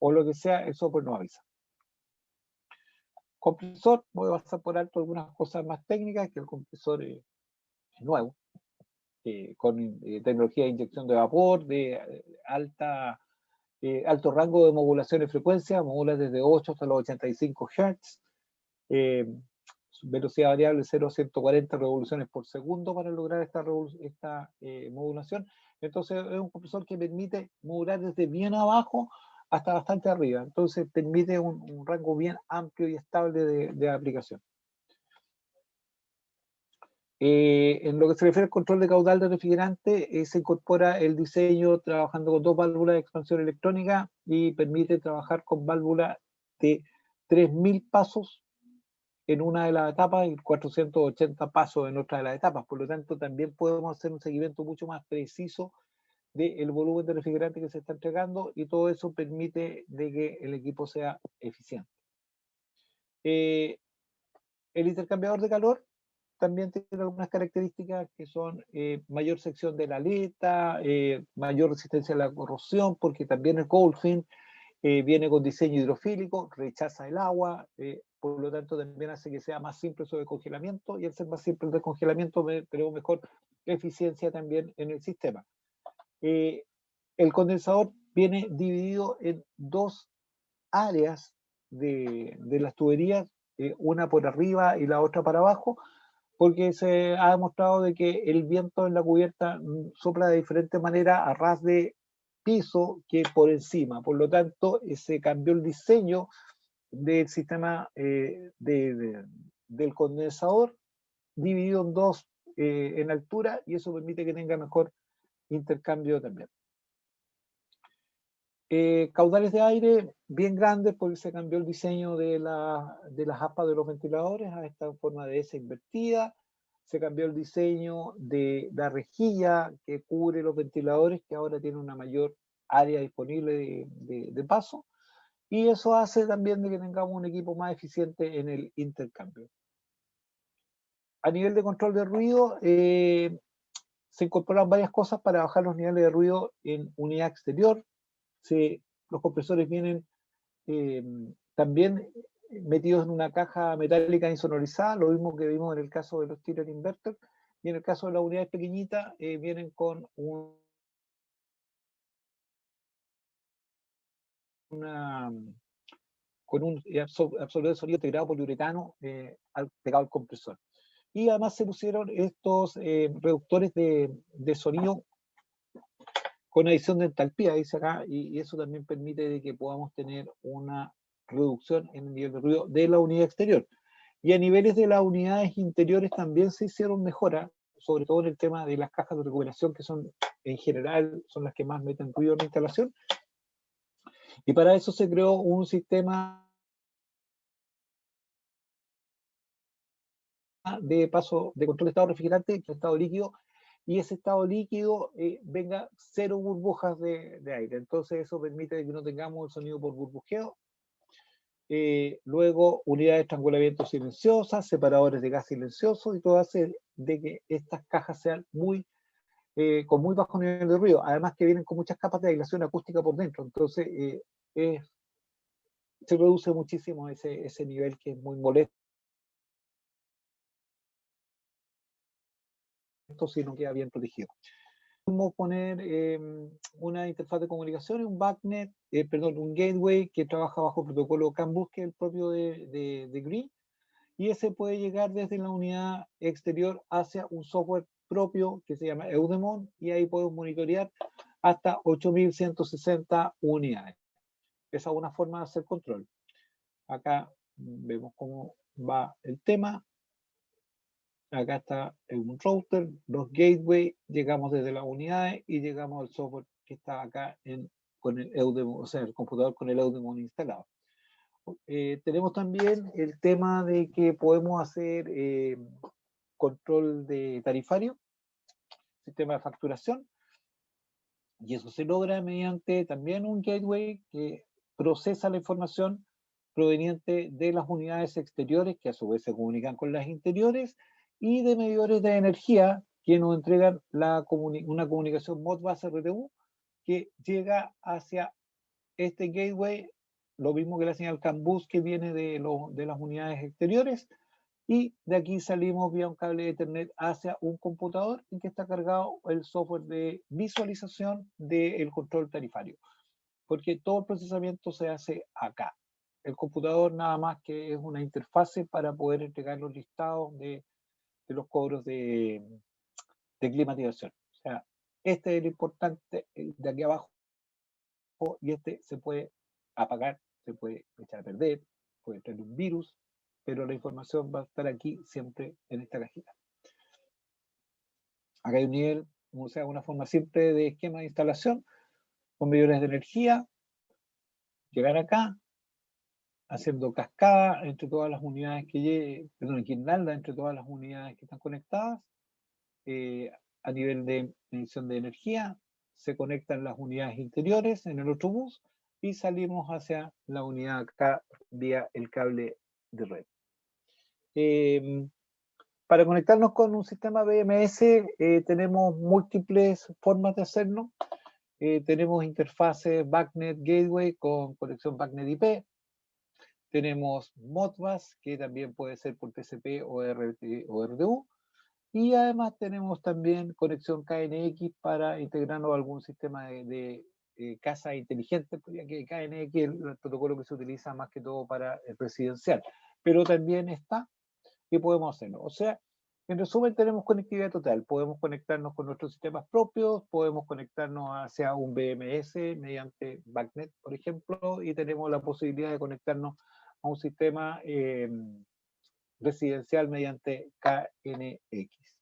o lo que sea, el software nos avisa. Compresor, voy a pasar por alto algunas cosas más técnicas, que el compresor es nuevo, con tecnología de inyección de vapor, de alto rango de modulación de frecuencia, modula desde 8 hasta los 85 Hz, velocidad variable 0 a 140 revoluciones por segundo para lograr esta modulación. Entonces es un compresor que permite modular desde bien abajo hasta bastante arriba. Entonces permite un rango bien amplio y estable de aplicación. En lo que se refiere al control de caudal de refrigerante, se incorpora el diseño trabajando con 2 válvulas de expansión electrónica y permite trabajar con válvulas de 3000 pasos en una de las etapas y 480 pasos en otra de las etapas. Por lo tanto, también podemos hacer un seguimiento mucho más preciso del volumen de refrigerante que se está entregando, y todo eso permite de que el equipo sea eficiente. El intercambiador de calor también tiene algunas características que son mayor sección de la aleta, mayor resistencia a la corrosión, porque también el Goldfin viene con diseño hidrofílico, rechaza el agua, por lo tanto también hace que sea más simple su descongelamiento, y al ser más simple el descongelamiento tenemos mejor eficiencia también en el sistema. El condensador viene dividido en 2 áreas de las tuberías, una por arriba y la otra para abajo, porque se ha demostrado de que el viento en la cubierta sopla de diferente manera a ras de piso que por encima. Por lo tanto, se cambió el diseño del sistema del condensador, dividido en 2 en altura, y eso permite que tenga mejor intercambio también. Caudales de aire bien grandes, porque se cambió el diseño de las aspas de los ventiladores a esta forma de S invertida. Se cambió el diseño de la rejilla que cubre los ventiladores, que ahora tiene una mayor área disponible de paso, y eso hace también de que tengamos un equipo más eficiente en el intercambio. A nivel de control de ruido, se incorporan varias cosas para bajar los niveles de ruido en unidad exterior. Los compresores vienen también metidos en una caja metálica insonorizada, lo mismo que vimos en el caso de los Tiller Inverter, y en el caso de las unidades pequeñitas vienen con un absorbedor de sonido integrado poliuretano pegado al compresor. Y además se pusieron estos reductores de sonido con adición de entalpía, dice acá, y eso también permite de que podamos tener una reducción en el nivel de ruido de la unidad exterior. Y a niveles de las unidades interiores también se hicieron mejoras, sobre todo en el tema de las cajas de recuperación, que son en general son las que más meten ruido en la instalación. Y para eso se creó un sistema de paso de control de estado refrigerante, estado líquido, y ese estado líquido venga 0 burbujas de aire. Entonces eso permite que no tengamos el sonido por burbujeo. Luego unidades de estrangulamiento silenciosas, separadores de gas silencioso, y todo hace de que estas cajas sean con muy bajo nivel de ruido, además que vienen con muchas capas de aislación acústica por dentro. Entonces se reduce muchísimo ese nivel que es muy molesto si no queda bien protegido. podemos poner una interfaz de comunicación, un backnet, un gateway que trabaja bajo el protocolo CAN bus, que es el propio de Green, y ese puede llegar desde la unidad exterior hacia un software propio que se llama Eudemon, y ahí podemos monitorear hasta 8160 unidades. Esa es una forma de hacer control. Acá vemos cómo va el tema. Acá está un router, dos gateways, llegamos desde las unidades y llegamos al software que está acá con el Eudemon, o sea, el computador con el Eudemon instalado. Tenemos también el tema de que podemos hacer control de tarifario, sistema de facturación, y eso se logra mediante también un gateway que procesa la información proveniente de las unidades exteriores, que a su vez se comunican con las interiores, y de medidores de energía que nos entregan una comunicación Modbus RTU que llega hacia este gateway, lo mismo que la señal CAN bus que viene de las unidades exteriores, y de aquí salimos vía un cable de Ethernet hacia un computador en que está cargado el software de visualización del control tarifario, porque todo el procesamiento se hace acá. El computador nada más que es una interfase para poder entregar los listados de los cobros de climatización. O sea, este es el importante de aquí abajo, y este se puede apagar, se puede echar a perder, puede tener un virus, pero la información va a estar aquí siempre en esta cajita. Acá hay un nivel, o sea, una forma simple de esquema de instalación con medidores de energía. Llegar acá, haciendo cascada entre todas las unidades guirnalda entre todas las unidades que están conectadas. A nivel de medición de energía, se conectan las unidades interiores en el otro bus y salimos hacia la unidad acá vía el cable de red. Para conectarnos con un sistema BMS tenemos múltiples formas de hacerlo. Tenemos interfaces BACnet Gateway con conexión BACnet IP. Tenemos Modbus, que también puede ser por TCP o RTU. Y además tenemos también conexión KNX para integrarnos a algún sistema de casa inteligente, ya que KNX es el protocolo que se utiliza más que todo para el residencial. Pero también está y podemos hacerlo. O sea, en resumen, tenemos conectividad total. Podemos conectarnos con nuestros sistemas propios, podemos conectarnos hacia un BMS mediante BACnet, por ejemplo, y tenemos la posibilidad de conectarnos a un sistema residencial mediante KNX.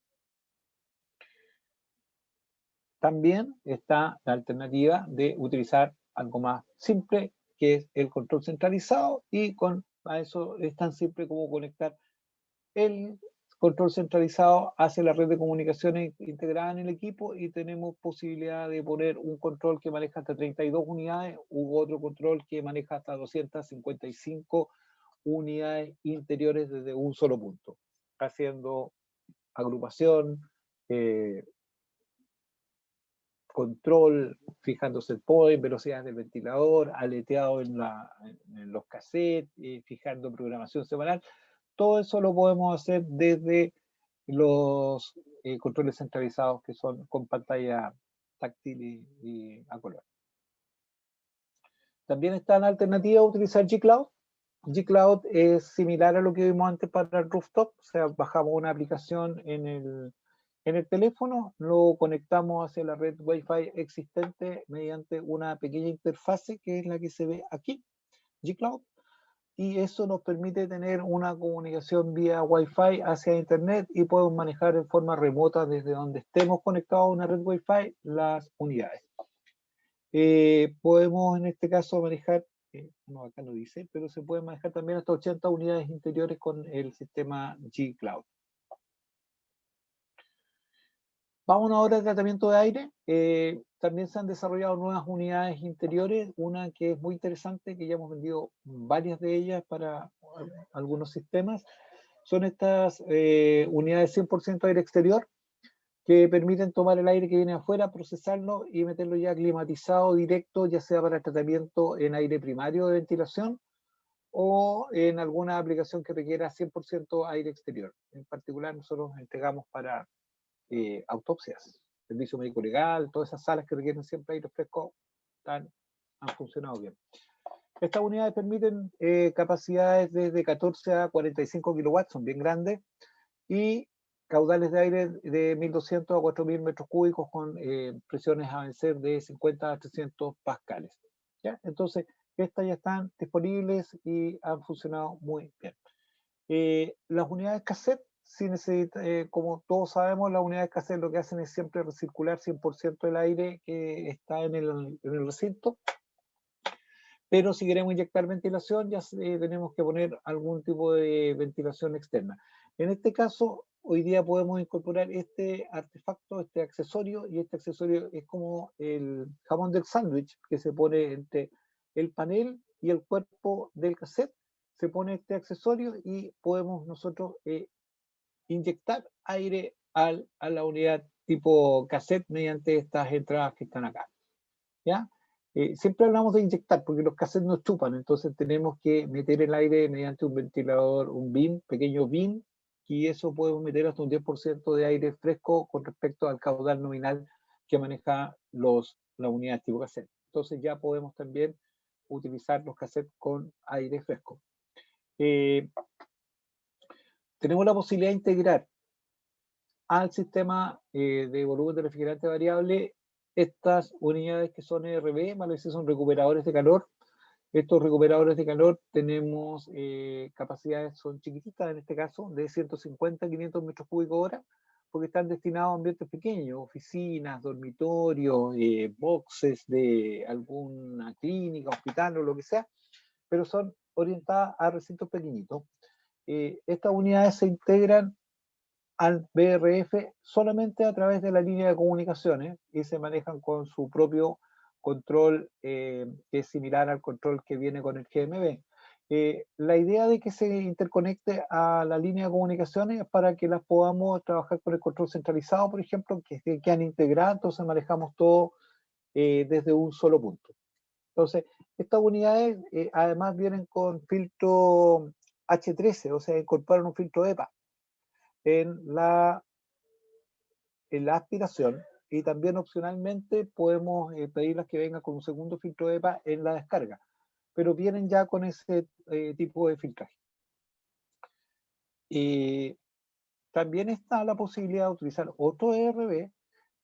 También está la alternativa de utilizar algo más simple, que es el control centralizado, y a eso es tan simple como conectar el control centralizado hacia la red de comunicaciones integrada en el equipo, y tenemos posibilidad de poner un control que maneja hasta 32 unidades u otro control que maneja hasta 255 unidades interiores desde un solo punto, haciendo agrupación, control, fijándose el point, velocidad del ventilador, aleteado en los cassettes, fijando programación semanal. Todo eso lo podemos hacer desde los controles centralizados que son con pantalla táctil y a color. También está la alternativa de utilizar G-Cloud. G-Cloud es similar a lo que vimos antes para el rooftop, o sea, bajamos una aplicación en el teléfono, lo conectamos hacia la red Wi-Fi existente mediante una pequeña interfase que es la que se ve aquí, G-Cloud, y eso nos permite tener una comunicación vía Wi-Fi hacia Internet y podemos manejar en forma remota desde donde estemos conectados a una red Wi-Fi las unidades. Podemos en este caso manejar, no acá no dice, pero se puede manejar también hasta 80 unidades interiores con el sistema G-Cloud. Vamos ahora al tratamiento de aire. También se han desarrollado nuevas unidades interiores, una que es muy interesante, que ya hemos vendido varias de ellas para algunos sistemas. Son estas unidades 100% aire exterior, que permiten tomar el aire que viene afuera, procesarlo y meterlo ya climatizado directo, ya sea para tratamiento en aire primario de ventilación o en alguna aplicación que requiera 100% aire exterior. En particular, nosotros entregamos para autopsias. servicio médico legal, todas esas salas que requieren siempre aire fresco han funcionado bien. Estas unidades permiten capacidades desde 14 a 45 kilowatts, son bien grandes, y caudales de aire de 1.200 a 4.000 metros cúbicos con presiones a vencer de 50 a 300 pascales. ¿Ya? Entonces, estas ya están disponibles y han funcionado muy bien. Las unidades cassette, si necesita, como todos sabemos, las unidades cassette lo que hacen es siempre recircular 100% del aire que está en el recinto, pero si queremos inyectar ventilación ya tenemos que poner algún tipo de ventilación externa. En este caso, hoy día podemos incorporar este artefacto, este accesorio, y este accesorio es como el jamón del sándwich que se pone entre el panel y el cuerpo del cassette. Se pone este accesorio y podemos nosotros inyectar aire a la unidad tipo cassette mediante estas entradas que están acá. ¿Ya? Siempre hablamos de inyectar porque los cassettes no chupan, entonces tenemos que meter el aire mediante un ventilador, un bin, pequeño bin, y eso podemos meter hasta un 10% de aire fresco con respecto al caudal nominal que maneja la unidad tipo cassette. Entonces ya podemos también utilizar los cassettes con aire fresco. Tenemos la posibilidad de integrar al sistema de volumen de refrigerante variable estas unidades que son ERV, más veces son recuperadores de calor. Estos recuperadores de calor tenemos capacidades, son chiquititas en este caso, de 150 a 500 metros cúbicos hora, porque están destinados a ambientes pequeños, oficinas, dormitorios, boxes de alguna clínica, hospital o lo que sea, pero son orientadas a recintos pequeñitos. Estas unidades se integran al BRF solamente a través de la línea de comunicaciones y se manejan con su propio control que es similar al control que viene con el GMB. La idea de que se interconecte a la línea de comunicaciones es para que las podamos trabajar con el control centralizado, por ejemplo, que quedan integradas, entonces manejamos todo desde un solo punto. Entonces, estas unidades además vienen con filtro H13, o sea, incorporan un filtro EPA en la aspiración, y también opcionalmente podemos pedirlas que vengan con un segundo filtro EPA en la descarga, pero vienen ya con ese tipo de filtraje. También está la posibilidad de utilizar otro ERB,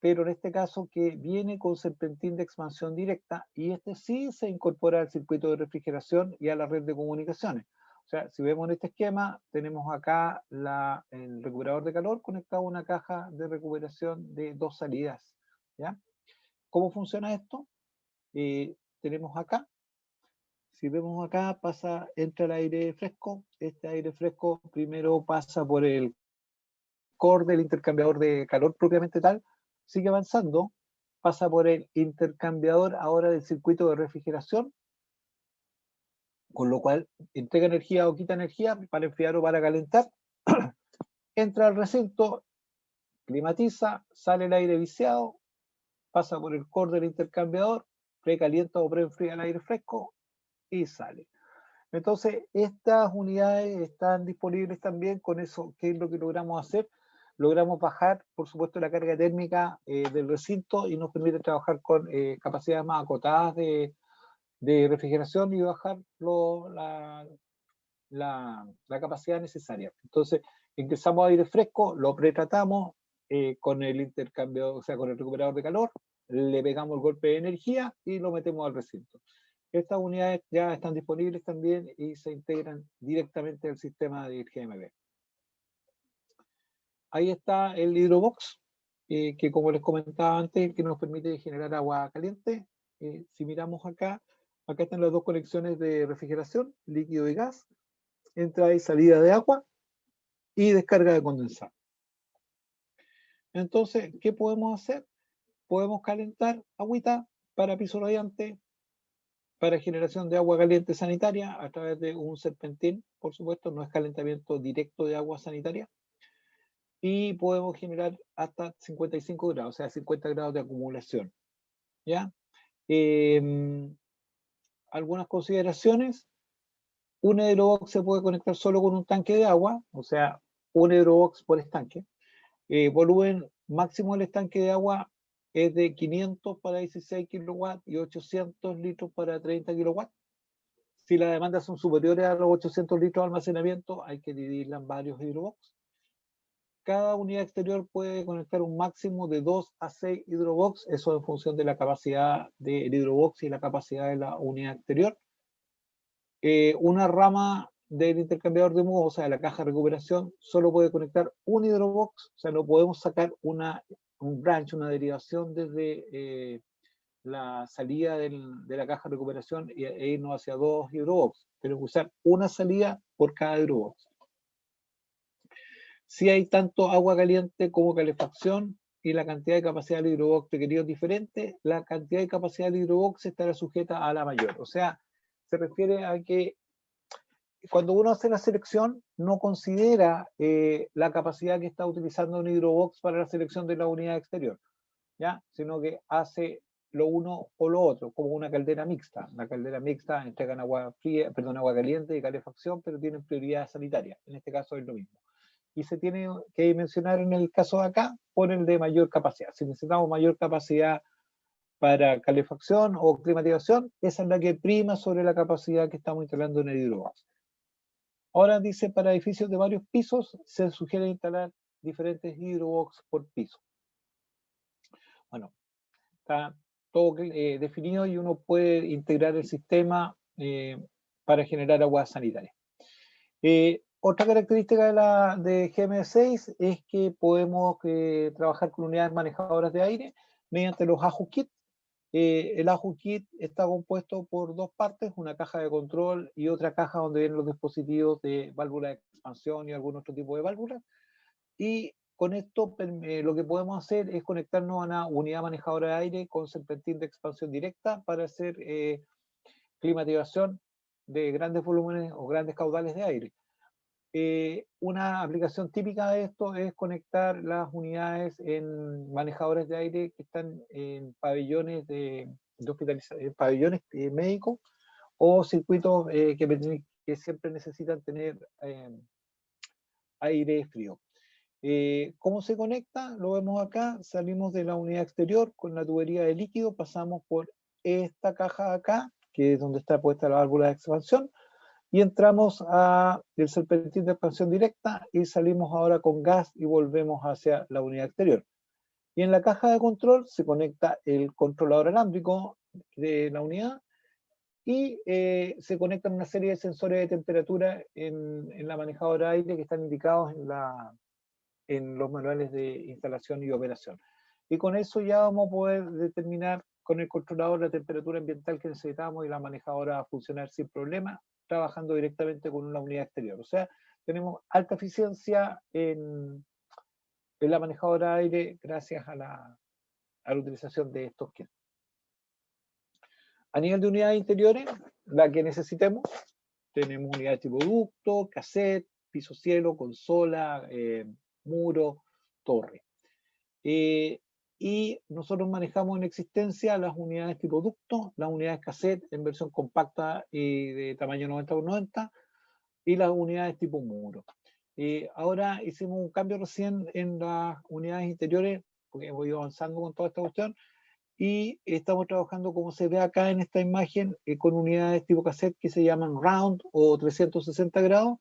pero en este caso que viene con serpentín de expansión directa, y este sí se incorpora al circuito de refrigeración y a la red de comunicaciones. O sea, si vemos en este esquema, tenemos acá el recuperador de calor conectado a una caja de recuperación de 2 salidas. ¿Ya? ¿Cómo funciona esto? Tenemos acá, si vemos acá, entra el aire fresco. Este aire fresco primero pasa por el core del intercambiador de calor propiamente tal, sigue avanzando, pasa por el intercambiador ahora del circuito de refrigeración, con lo cual entrega energía o quita energía para enfriar o para calentar, entra al recinto, climatiza, sale el aire viciado, pasa por el core del intercambiador, precalienta o preenfría el aire fresco y sale. Entonces, estas unidades están disponibles también con eso. ¿Qué es lo que logramos hacer? Logramos bajar, por supuesto, la carga térmica del recinto y nos permite trabajar con capacidades más acotadas de refrigeración y bajar la capacidad necesaria. Entonces, ingresamos aire fresco, lo pretratamos con el intercambio, o sea, con el recuperador de calor, le pegamos el golpe de energía y lo metemos al recinto. Estas unidades ya están disponibles también y se integran directamente al sistema de GMB. Ahí está el hidrobox, que como les comentaba antes, que nos permite generar agua caliente. Si miramos acá están las dos conexiones de refrigeración, líquido y gas, entrada y salida de agua y descarga de condensado. Entonces, ¿qué podemos hacer? Podemos calentar agüita para piso radiante, para generación de agua caliente sanitaria a través de un serpentín, por supuesto, no es calentamiento directo de agua sanitaria, y podemos generar hasta 55 grados, o sea, 50 grados de acumulación. ¿Ya? Algunas consideraciones: un hidrobox se puede conectar solo con un tanque de agua, o sea, un hidrobox por estanque. Volumen máximo del estanque de agua es de 500 para 16 kilowatts y 800 litros para 30 kilowatts. Si las demandas son superiores a los 800 litros de almacenamiento, hay que dividirla en varios hidrobox. Cada unidad exterior puede conectar un máximo de 2 a 6 hidrobox, eso en función de la capacidad del hidrobox y la capacidad de la unidad exterior. Una rama del intercambiador de mudos, o sea, de la caja de recuperación, solo puede conectar un hidrobox, o sea, no podemos sacar un branch, una derivación desde la salida de la caja de recuperación e irnos hacia 2 hidrobox. Tenemos que usar una salida por cada hidrobox. Si hay tanto agua caliente como calefacción y la cantidad de capacidad del hidrobox requerido es diferente, la cantidad de capacidad del hidrobox estará sujeta a la mayor. O sea, se refiere a que cuando uno hace la selección no considera la capacidad que está utilizando un hidrobox para la selección de la unidad exterior, ¿ya? Sino que hace lo uno o lo otro, como una caldera mixta. La caldera mixta entregan agua fría, perdón, agua caliente y calefacción, pero tienen prioridad sanitaria. En este caso es lo mismo. Y se tiene que mencionar en el caso de acá por el de mayor capacidad. Si necesitamos mayor capacidad para calefacción o climatización, esa es la que prima sobre la capacidad que estamos instalando en el hidrobox. Ahora dice, para edificios de varios pisos se sugiere instalar diferentes hidrobox por piso. Bueno, está todo definido y uno puede integrar el sistema para generar agua sanitaria. Otra característica de GM6 es que podemos trabajar con unidades manejadoras de aire mediante los AJU Kit. El AJU Kit está compuesto por dos partes, una caja de control y otra caja donde vienen los dispositivos de válvula de expansión y algún otro tipo de válvulas. Y con esto lo que podemos hacer es conectarnos a una unidad manejadora de aire con serpentín de expansión directa para hacer climatización de grandes volúmenes o grandes caudales de aire. Una aplicación típica de esto es conectar las unidades en manejadores de aire que están en pabellones pabellones médicos o circuitos que siempre necesitan tener aire frío. ¿Cómo se conecta? Lo vemos acá, salimos de la unidad exterior con la tubería de líquido, pasamos por esta caja de acá, que es donde está puesta la válvula de expansión, y entramos a el serpentín de expansión directa y salimos ahora con gas y volvemos hacia la unidad exterior. Y en la caja de control se conecta el controlador alámbrico de la unidad y se conectan una serie de sensores de temperatura en la manejadora de aire que están indicados en los manuales de instalación y operación. Y con eso ya vamos a poder determinar con el controlador la temperatura ambiental que necesitamos y la manejadora va a funcionar sin problema, trabajando directamente con una unidad exterior. O sea, tenemos alta eficiencia en la manejadora de aire gracias a la utilización de estos kits. A nivel de unidades interiores, la que necesitemos, tenemos unidades tipo ducto, cassette, piso cielo, consola, muro, torre. Y nosotros manejamos en existencia las unidades tipo ducto, las unidades cassette en versión compacta y de tamaño 90 por 90 y las unidades tipo muro. Ahora hicimos un cambio recién en las unidades interiores, porque hemos ido avanzando con toda esta cuestión, y estamos trabajando, como se ve acá en esta imagen, con unidades tipo cassette que se llaman round o 360 grados,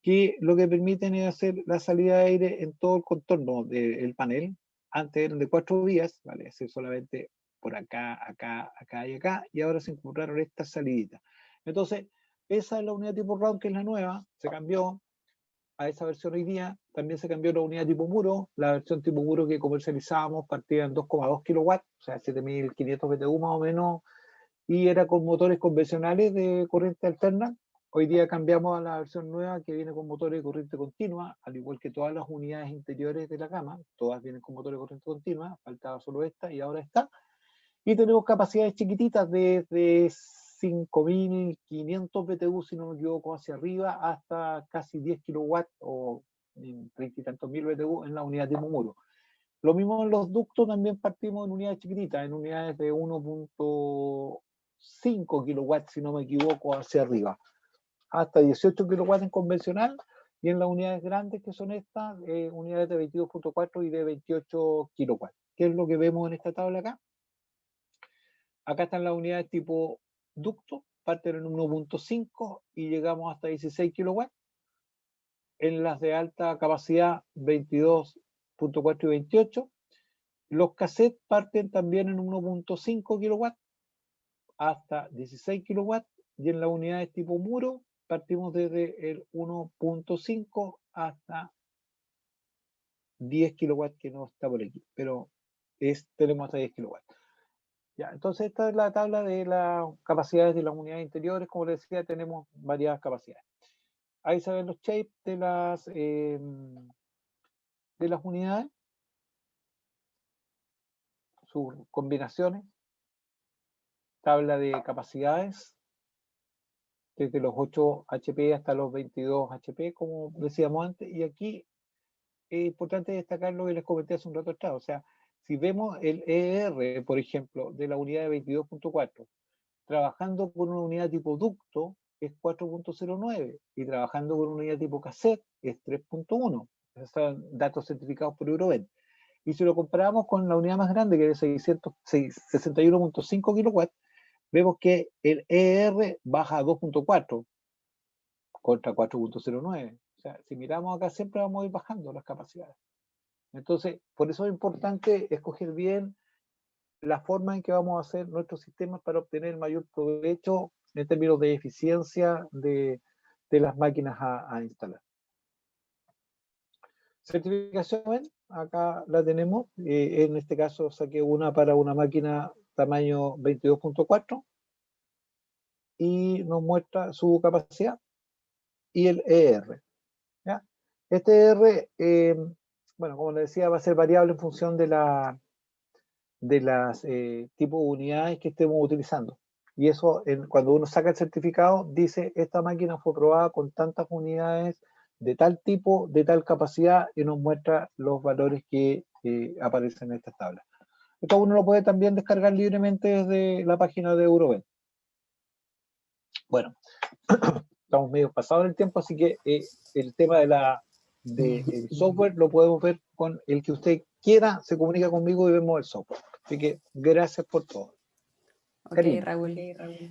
que lo que permiten es hacer la salida de aire en todo el contorno del panel. Antes eran de 4 vías, ¿vale? Es decir, solamente por acá, acá, acá y acá, y ahora se incorporaron estas saliditas. Entonces, esa es la unidad tipo round, que es la nueva, se cambió a esa versión hoy día. También se cambió la unidad tipo muro, la versión tipo muro que comercializábamos partía en 2,2 kilowatts, o sea, 7500 BTU más o menos, y era con motores convencionales de corriente alterna. Hoy día cambiamos a la versión nueva que viene con motores de corriente continua, al igual que todas las unidades interiores de la cama, todas vienen con motores de corriente continua, faltaba solo esta y ahora está. Y tenemos capacidades chiquititas desde 5500 BTU, si no me equivoco, hacia arriba, hasta casi 10 kilowatts o 30 y tantos mil BTU en la unidad de muro. Lo mismo en los ductos, también partimos en unidades chiquititas, en unidades de 1.5 kilowatts, si no me equivoco, hacia arriba, hasta 18 kilowatts en convencional, y en las unidades grandes que son estas, unidades de 22.4 y de 28 kilowatts. ¿Qué es lo que vemos en esta tabla acá? Acá están las unidades tipo ducto, parten en 1.5 y llegamos hasta 16 kilowatts. En las de alta capacidad 22.4 y 28. Los cassettes parten también en 1.5 kilowatts hasta 16 kilowatts y en las unidades tipo muro partimos desde el 1.5 hasta 10 kilowatts, que no está por aquí, pero tenemos hasta 10 kilowatts. Ya, entonces esta es la tabla de las capacidades de las unidades interiores. Como les decía, tenemos varias capacidades. Ahí se ven los shapes de las unidades, sus combinaciones, tabla de capacidades, desde los 8 HP hasta los 22 HP, como decíamos antes, y aquí es importante destacar lo que les comenté hace un rato atrás. O sea, si vemos el ER, por ejemplo, de la unidad de 22.4, trabajando con una unidad tipo ducto es 4.09 y trabajando con una unidad tipo cassette es 3.1. Esos son datos certificados por Eurovent. Y si lo comparamos con la unidad más grande, que es de 61.5 kilowatts, vemos que el ER baja a 2.4 contra 4.09. O sea, si miramos acá siempre vamos a ir bajando las capacidades. Entonces, por eso es importante escoger bien la forma en que vamos a hacer nuestros sistemas para obtener mayor provecho en términos de eficiencia de las máquinas a instalar. Certificación, acá la tenemos. En este caso saqué una para una máquina tamaño 22.4 y nos muestra su capacidad y el ER. ¿Ya? Este ER, bueno, como les decía, va a ser variable en función de las tipos de unidades que estemos utilizando. Y eso, cuando uno saca el certificado, dice, esta máquina fue probada con tantas unidades de tal tipo, de tal capacidad, y nos muestra los valores que aparecen en estas tablas. Esto uno lo puede también descargar libremente desde la página de Eurovent. Bueno, estamos medio pasados en el tiempo, así que el tema del software lo podemos ver con el que usted quiera, se comunica conmigo y vemos el software. Así que gracias por todo. Ok, Raúl.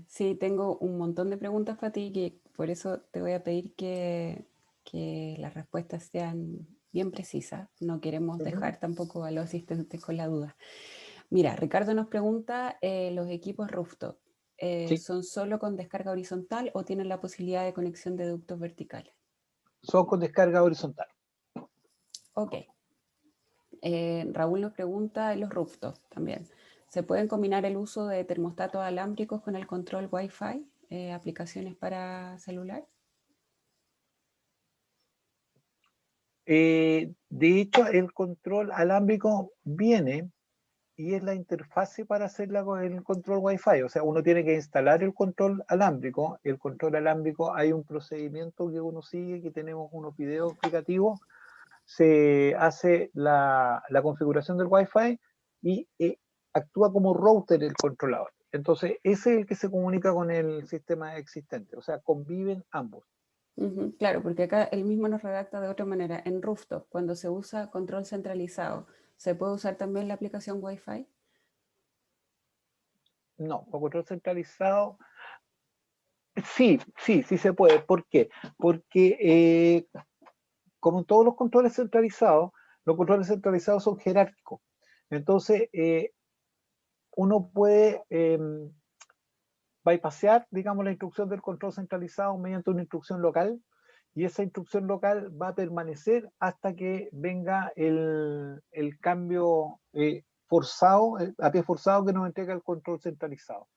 Sí, tengo un montón de preguntas para ti, que por eso te voy a pedir que las respuestas sean bien precisas. No queremos dejar tampoco a los asistentes con la duda. Mira, Ricardo nos pregunta, ¿los equipos rooftop Sí. son solo con descarga horizontal o tienen la posibilidad de conexión de ductos verticales? Son con descarga horizontal. Ok. Raúl nos pregunta en los rooftops también. ¿Se pueden combinar el uso de termostatos alámbricos con el control Wi-Fi? ¿Aplicaciones para celular? De hecho, el control alámbrico viene y es la interfase para hacerla con el control Wi-Fi. O sea, uno tiene que instalar el control alámbrico. El control alámbrico, hay un procedimiento que uno sigue, que tenemos unos videos explicativos. Se hace la configuración del Wi-Fi y actúa como router el controlador. Entonces, ese es el que se comunica con el sistema existente. O sea, conviven ambos. Claro, porque acá él mismo nos redacta de otra manera. En rooftop, cuando se usa control centralizado, ¿se puede usar también la aplicación Wi-Fi? No, con control centralizado, sí se puede. ¿Por qué? Porque como en todos los controles centralizados son jerárquicos. Entonces, uno puede bypassear, digamos, la instrucción del control centralizado mediante una instrucción local, y esa instrucción local va a permanecer hasta que venga el cambio forzado, a pie forzado, que nos entrega el control centralizado.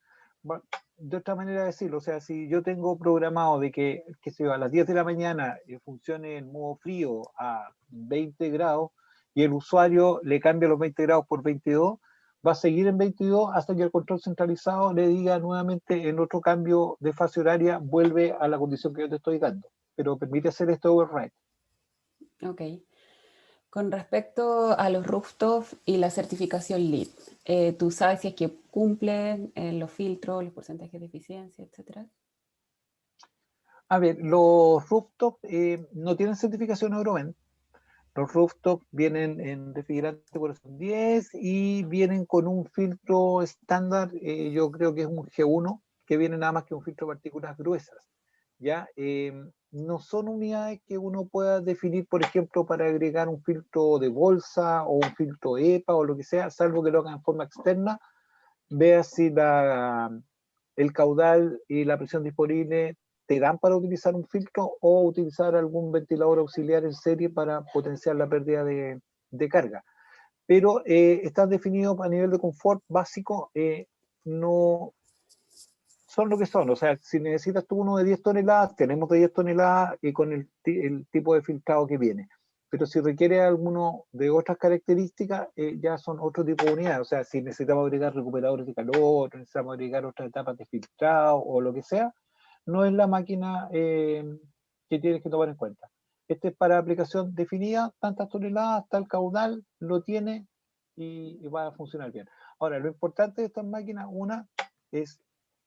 De otra manera de decirlo, o sea, si yo tengo programado de que a las 10 de la mañana funcione en modo frío a 20 grados y el usuario le cambia los 20 grados por 22, va a seguir en 22 hasta que el control centralizado le diga nuevamente en otro cambio de fase horaria, vuelve a la condición que yo te estoy dando, pero permite hacer este override. Ok. Con respecto a los rooftops y la certificación LEED, ¿tú sabes si es que cumplen los filtros, los porcentajes de eficiencia, etcétera? A ver, los rooftops no tienen certificación Eurovent, Los rooftop vienen en refrigerante corazón 10 y vienen con un filtro estándar, yo creo que es un G1, que viene nada más que un filtro de partículas gruesas. ¿Ya? No son unidades que uno pueda definir, por ejemplo, para agregar un filtro de bolsa o un filtro EPA o lo que sea, salvo que lo hagan en forma externa, vea si el caudal y la presión disponible te dan para utilizar un filtro o utilizar algún ventilador auxiliar en serie para potenciar la pérdida de carga. Pero están definidos a nivel de confort básico, no son lo que son. O sea, si necesitas tú uno de 10 toneladas, tenemos de 10 toneladas y con el tipo de filtrado que viene. Pero si requiere alguno de otras características, ya son otro tipo de unidades. O sea, si necesitamos agregar recuperadores de calor, necesitamos agregar otras etapas de filtrado o lo que sea, no es la máquina que tienes que tomar en cuenta. Este es para aplicación definida, tantas toneladas, tal caudal, lo tiene y va a funcionar bien. Ahora, lo importante de estas máquinas, una, es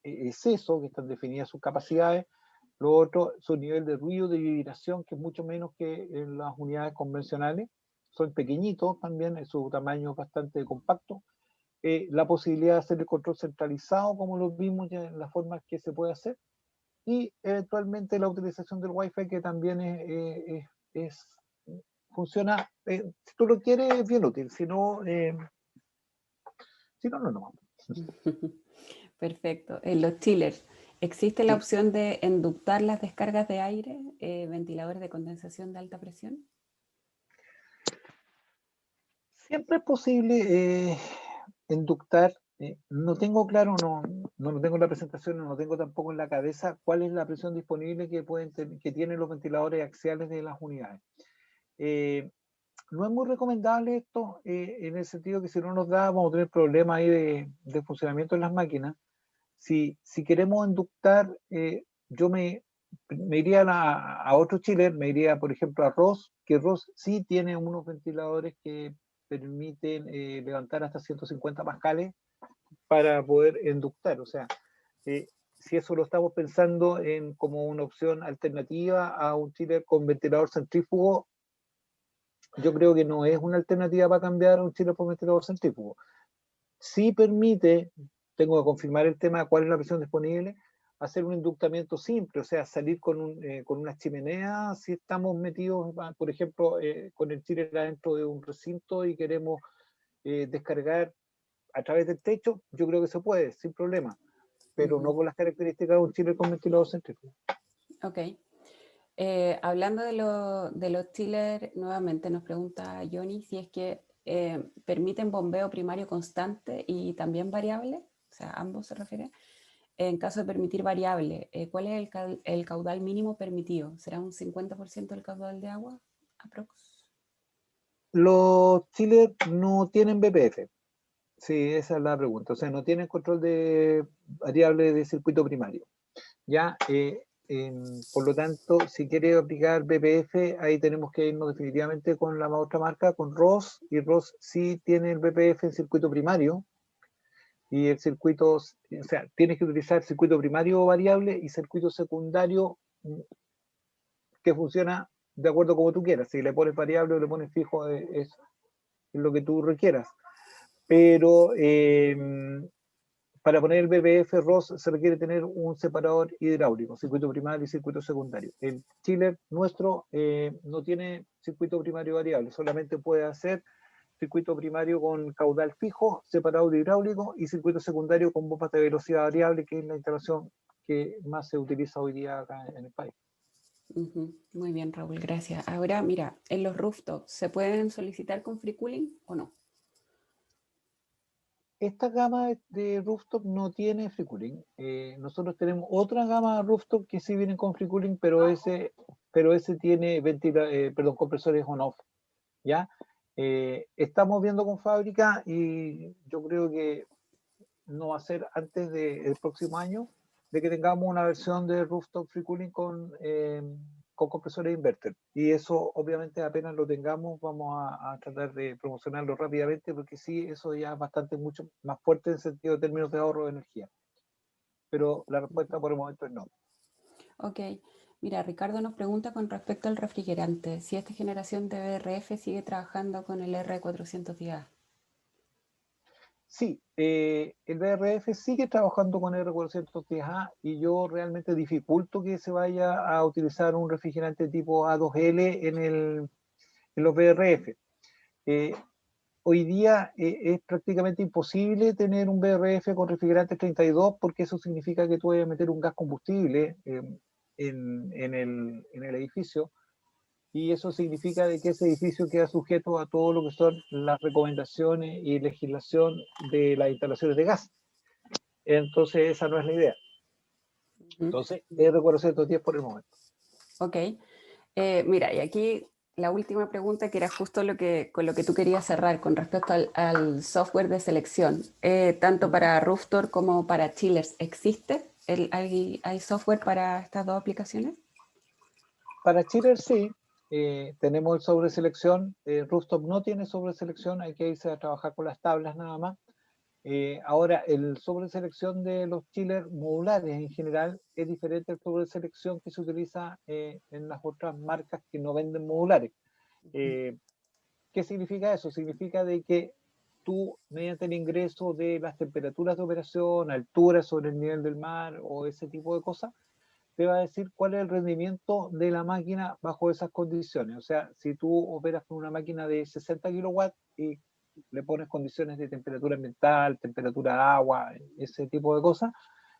eso, que están definidas sus capacidades. Lo otro, su nivel de ruido, de vibración, que es mucho menos que en las unidades convencionales. Son pequeñitos también, su tamaño es bastante compacto. La posibilidad de hacer el control centralizado, como lo vimos ya en las formas que se puede hacer. Y eventualmente la utilización del Wi-Fi, que también funciona, si tú lo quieres, es bien útil. Si no, no. Perfecto. En los chillers, ¿existe la Sí. opción de inductar las descargas de aire, ventiladores de condensación de alta presión? Siempre es posible inductar. No tengo claro, no tengo en la presentación, no tengo tampoco en la cabeza cuál es la presión disponible que tienen los ventiladores axiales de las unidades. No es muy recomendable esto en el sentido que si no nos da, vamos a tener problemas ahí de funcionamiento en las máquinas. Si queremos inductar, yo me iría a otro chiller, me iría, por ejemplo, a Ross, que Ross sí tiene unos ventiladores que permiten levantar hasta 150 pascales para poder inductar. O sea, eh, si eso lo estamos pensando como una opción alternativa a un chiller con ventilador centrífugo, yo creo que no es una alternativa para cambiar un chiller por ventilador centrífugo. Sí permite, tengo que confirmar el tema de cuál es la presión disponible, hacer un inductamiento simple, o sea, salir con una chimenea si estamos metidos, por ejemplo, con el chiller adentro de un recinto y queremos descargar a través del techo, yo creo que se puede, sin problema, pero no con las características de un chiller con ventilador céntrico. Ok. Hablando de los chillers, nuevamente nos pregunta Johnny si es que permiten bombeo primario constante y también variable, o sea, ambos se refiere. En caso de permitir variable, ¿cuál es el caudal mínimo permitido? ¿Será un 50% del caudal de agua? Aprox. Los chillers no tienen BPF. Sí, esa es la pregunta. O sea, no tienen control de variable de circuito primario. Ya, por lo tanto, si quiere aplicar BPF, ahí tenemos que irnos definitivamente con la otra marca, con ROS, y ROS sí tiene el BPF en circuito primario, y el circuito, o sea, tienes que utilizar circuito primario variable y circuito secundario que funciona de acuerdo como tú quieras. Si le pones variable o le pones fijo, es lo que tú requieras. Pero para poner el BPF ROS se requiere tener un separador hidráulico, circuito primario y circuito secundario. El chiller nuestro no tiene circuito primario variable, solamente puede hacer circuito primario con caudal fijo, separador hidráulico y circuito secundario con bombas de velocidad variable, que es la instalación que más se utiliza hoy día acá en el país. Muy bien, Raúl, gracias. Ahora, mira, en los rooftops, ¿se pueden solicitar con free cooling o no? Esta gama de rooftop no tiene free cooling. Nosotros tenemos otra gama de rooftop que sí vienen con free cooling, pero ese tiene compresores on-off. ¿Ya? Estamos viendo con fábrica y yo creo que no va a ser antes del próximo año de que tengamos una versión de rooftop free cooling con compresores inverter. Y eso obviamente apenas lo tengamos vamos a tratar de promocionarlo rápidamente porque sí, eso ya es bastante mucho más fuerte en sentido de términos de ahorro de energía. Pero la respuesta por el momento es no. Ok. Mira, Ricardo nos pregunta con respecto al refrigerante, si esta generación de BRF sigue trabajando con el R410A. Sí, el BRF sigue trabajando con R410A y yo realmente dificulto que se vaya a utilizar un refrigerante tipo A2L en los BRF. Hoy día es prácticamente imposible tener un BRF con refrigerante 32 porque eso significa que tú vas a meter un gas combustible en el edificio, y eso significa de que ese edificio queda sujeto a todo lo que son las recomendaciones y legislación de las instalaciones de gas. Entonces esa no es la idea. Entonces R410 por el momento. Ok. Mira, y aquí la última pregunta, que era justo con lo que tú querías cerrar con respecto al software de selección, tanto para Rooftour como para Chillers, ¿existe? ¿Hay software para estas dos aplicaciones? Para Chiller sí, tenemos el sobreselección. Rooftop no tiene sobreselección, hay que irse a trabajar con las tablas nada más. Ahora, el sobreselección de los chillers modulares en general es diferente al sobreselección que se utiliza en las otras marcas que no venden modulares. ¿Qué significa eso? Significa de que tú, mediante el ingreso de las temperaturas de operación, altura sobre el nivel del mar o ese tipo de cosas, te va a decir cuál es el rendimiento de la máquina bajo esas condiciones. O sea, si tú operas con una máquina de 60 kilowatts y le pones condiciones de temperatura ambiental, temperatura de agua, ese tipo de cosas,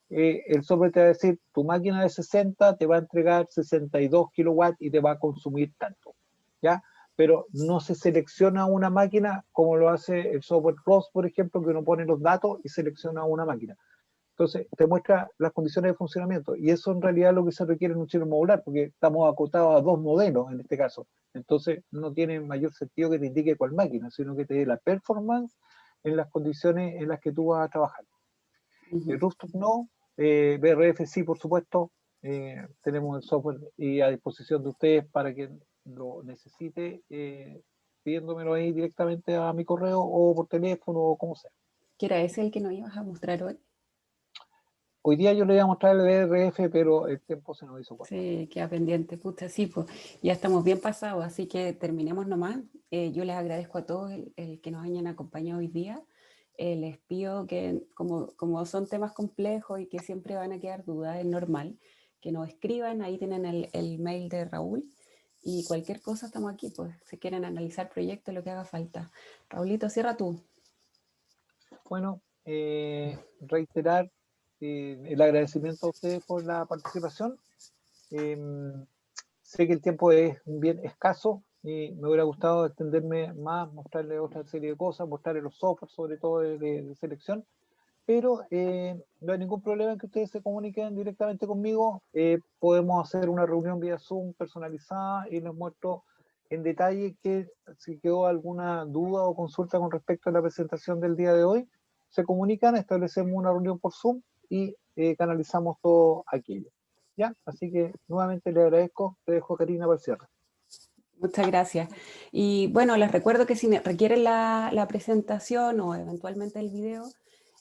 el software te va a decir, tu máquina de 60 te va a entregar 62 kilowatts y te va a consumir tanto, ¿ya? Pero no se selecciona una máquina como lo hace el software ROS, por ejemplo, que uno pone los datos y selecciona una máquina. Entonces, te muestra las condiciones de funcionamiento. Y eso en realidad es lo que se requiere en un chiller modular, porque estamos acotados a dos modelos en este caso. Entonces, no tiene mayor sentido que te indique cuál máquina, sino que te dé la performance en las condiciones en las que tú vas a trabajar. Rooftop no, BRF sí, por supuesto. Tenemos el software y a disposición de ustedes para que lo necesite, pidiéndomelo ahí directamente a mi correo o por teléfono o como sea. ¿Que era ese el que nos ibas a mostrar hoy? Hoy día yo le voy a mostrar el BRF, pero el tiempo se nos hizo corto. Sí, queda pendiente, puta, sí, pues ya estamos bien pasados, así que terminemos nomás. Yo les agradezco a todos el que nos hayan acompañado hoy día. Les pido que, como son temas complejos y que siempre van a quedar dudas, es normal, que nos escriban, ahí tienen el mail de Raúl, y cualquier cosa estamos aquí, pues si quieren analizar proyectos, lo que haga falta. Raulito, cierra tú. Bueno, reiterar el agradecimiento a ustedes por la participación. Sé que el tiempo es bien escaso y me hubiera gustado extenderme más, mostrarles otra serie de cosas, mostrarles los software, sobre todo de selección, pero no hay ningún problema en que ustedes se comuniquen directamente conmigo. Podemos hacer una reunión vía Zoom personalizada y les muestro en detalle que si quedó alguna duda o consulta con respecto a la presentación del día de hoy, se comunican, establecemos una reunión por Zoom y canalizamos todo aquello. ¿Ya? Así que nuevamente le agradezco, te dejo Karina para el cierre. Muchas gracias. Y bueno, les recuerdo que si requieren la presentación o eventualmente el video,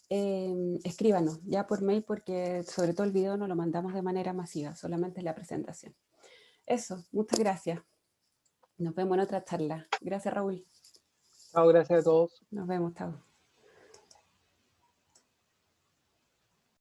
escríbanos ya por mail, porque sobre todo el video no lo mandamos de manera masiva, solamente la presentación. Eso, muchas gracias. Nos vemos en otra charla. Gracias, Raúl. Chao, gracias a todos. Nos vemos, chao.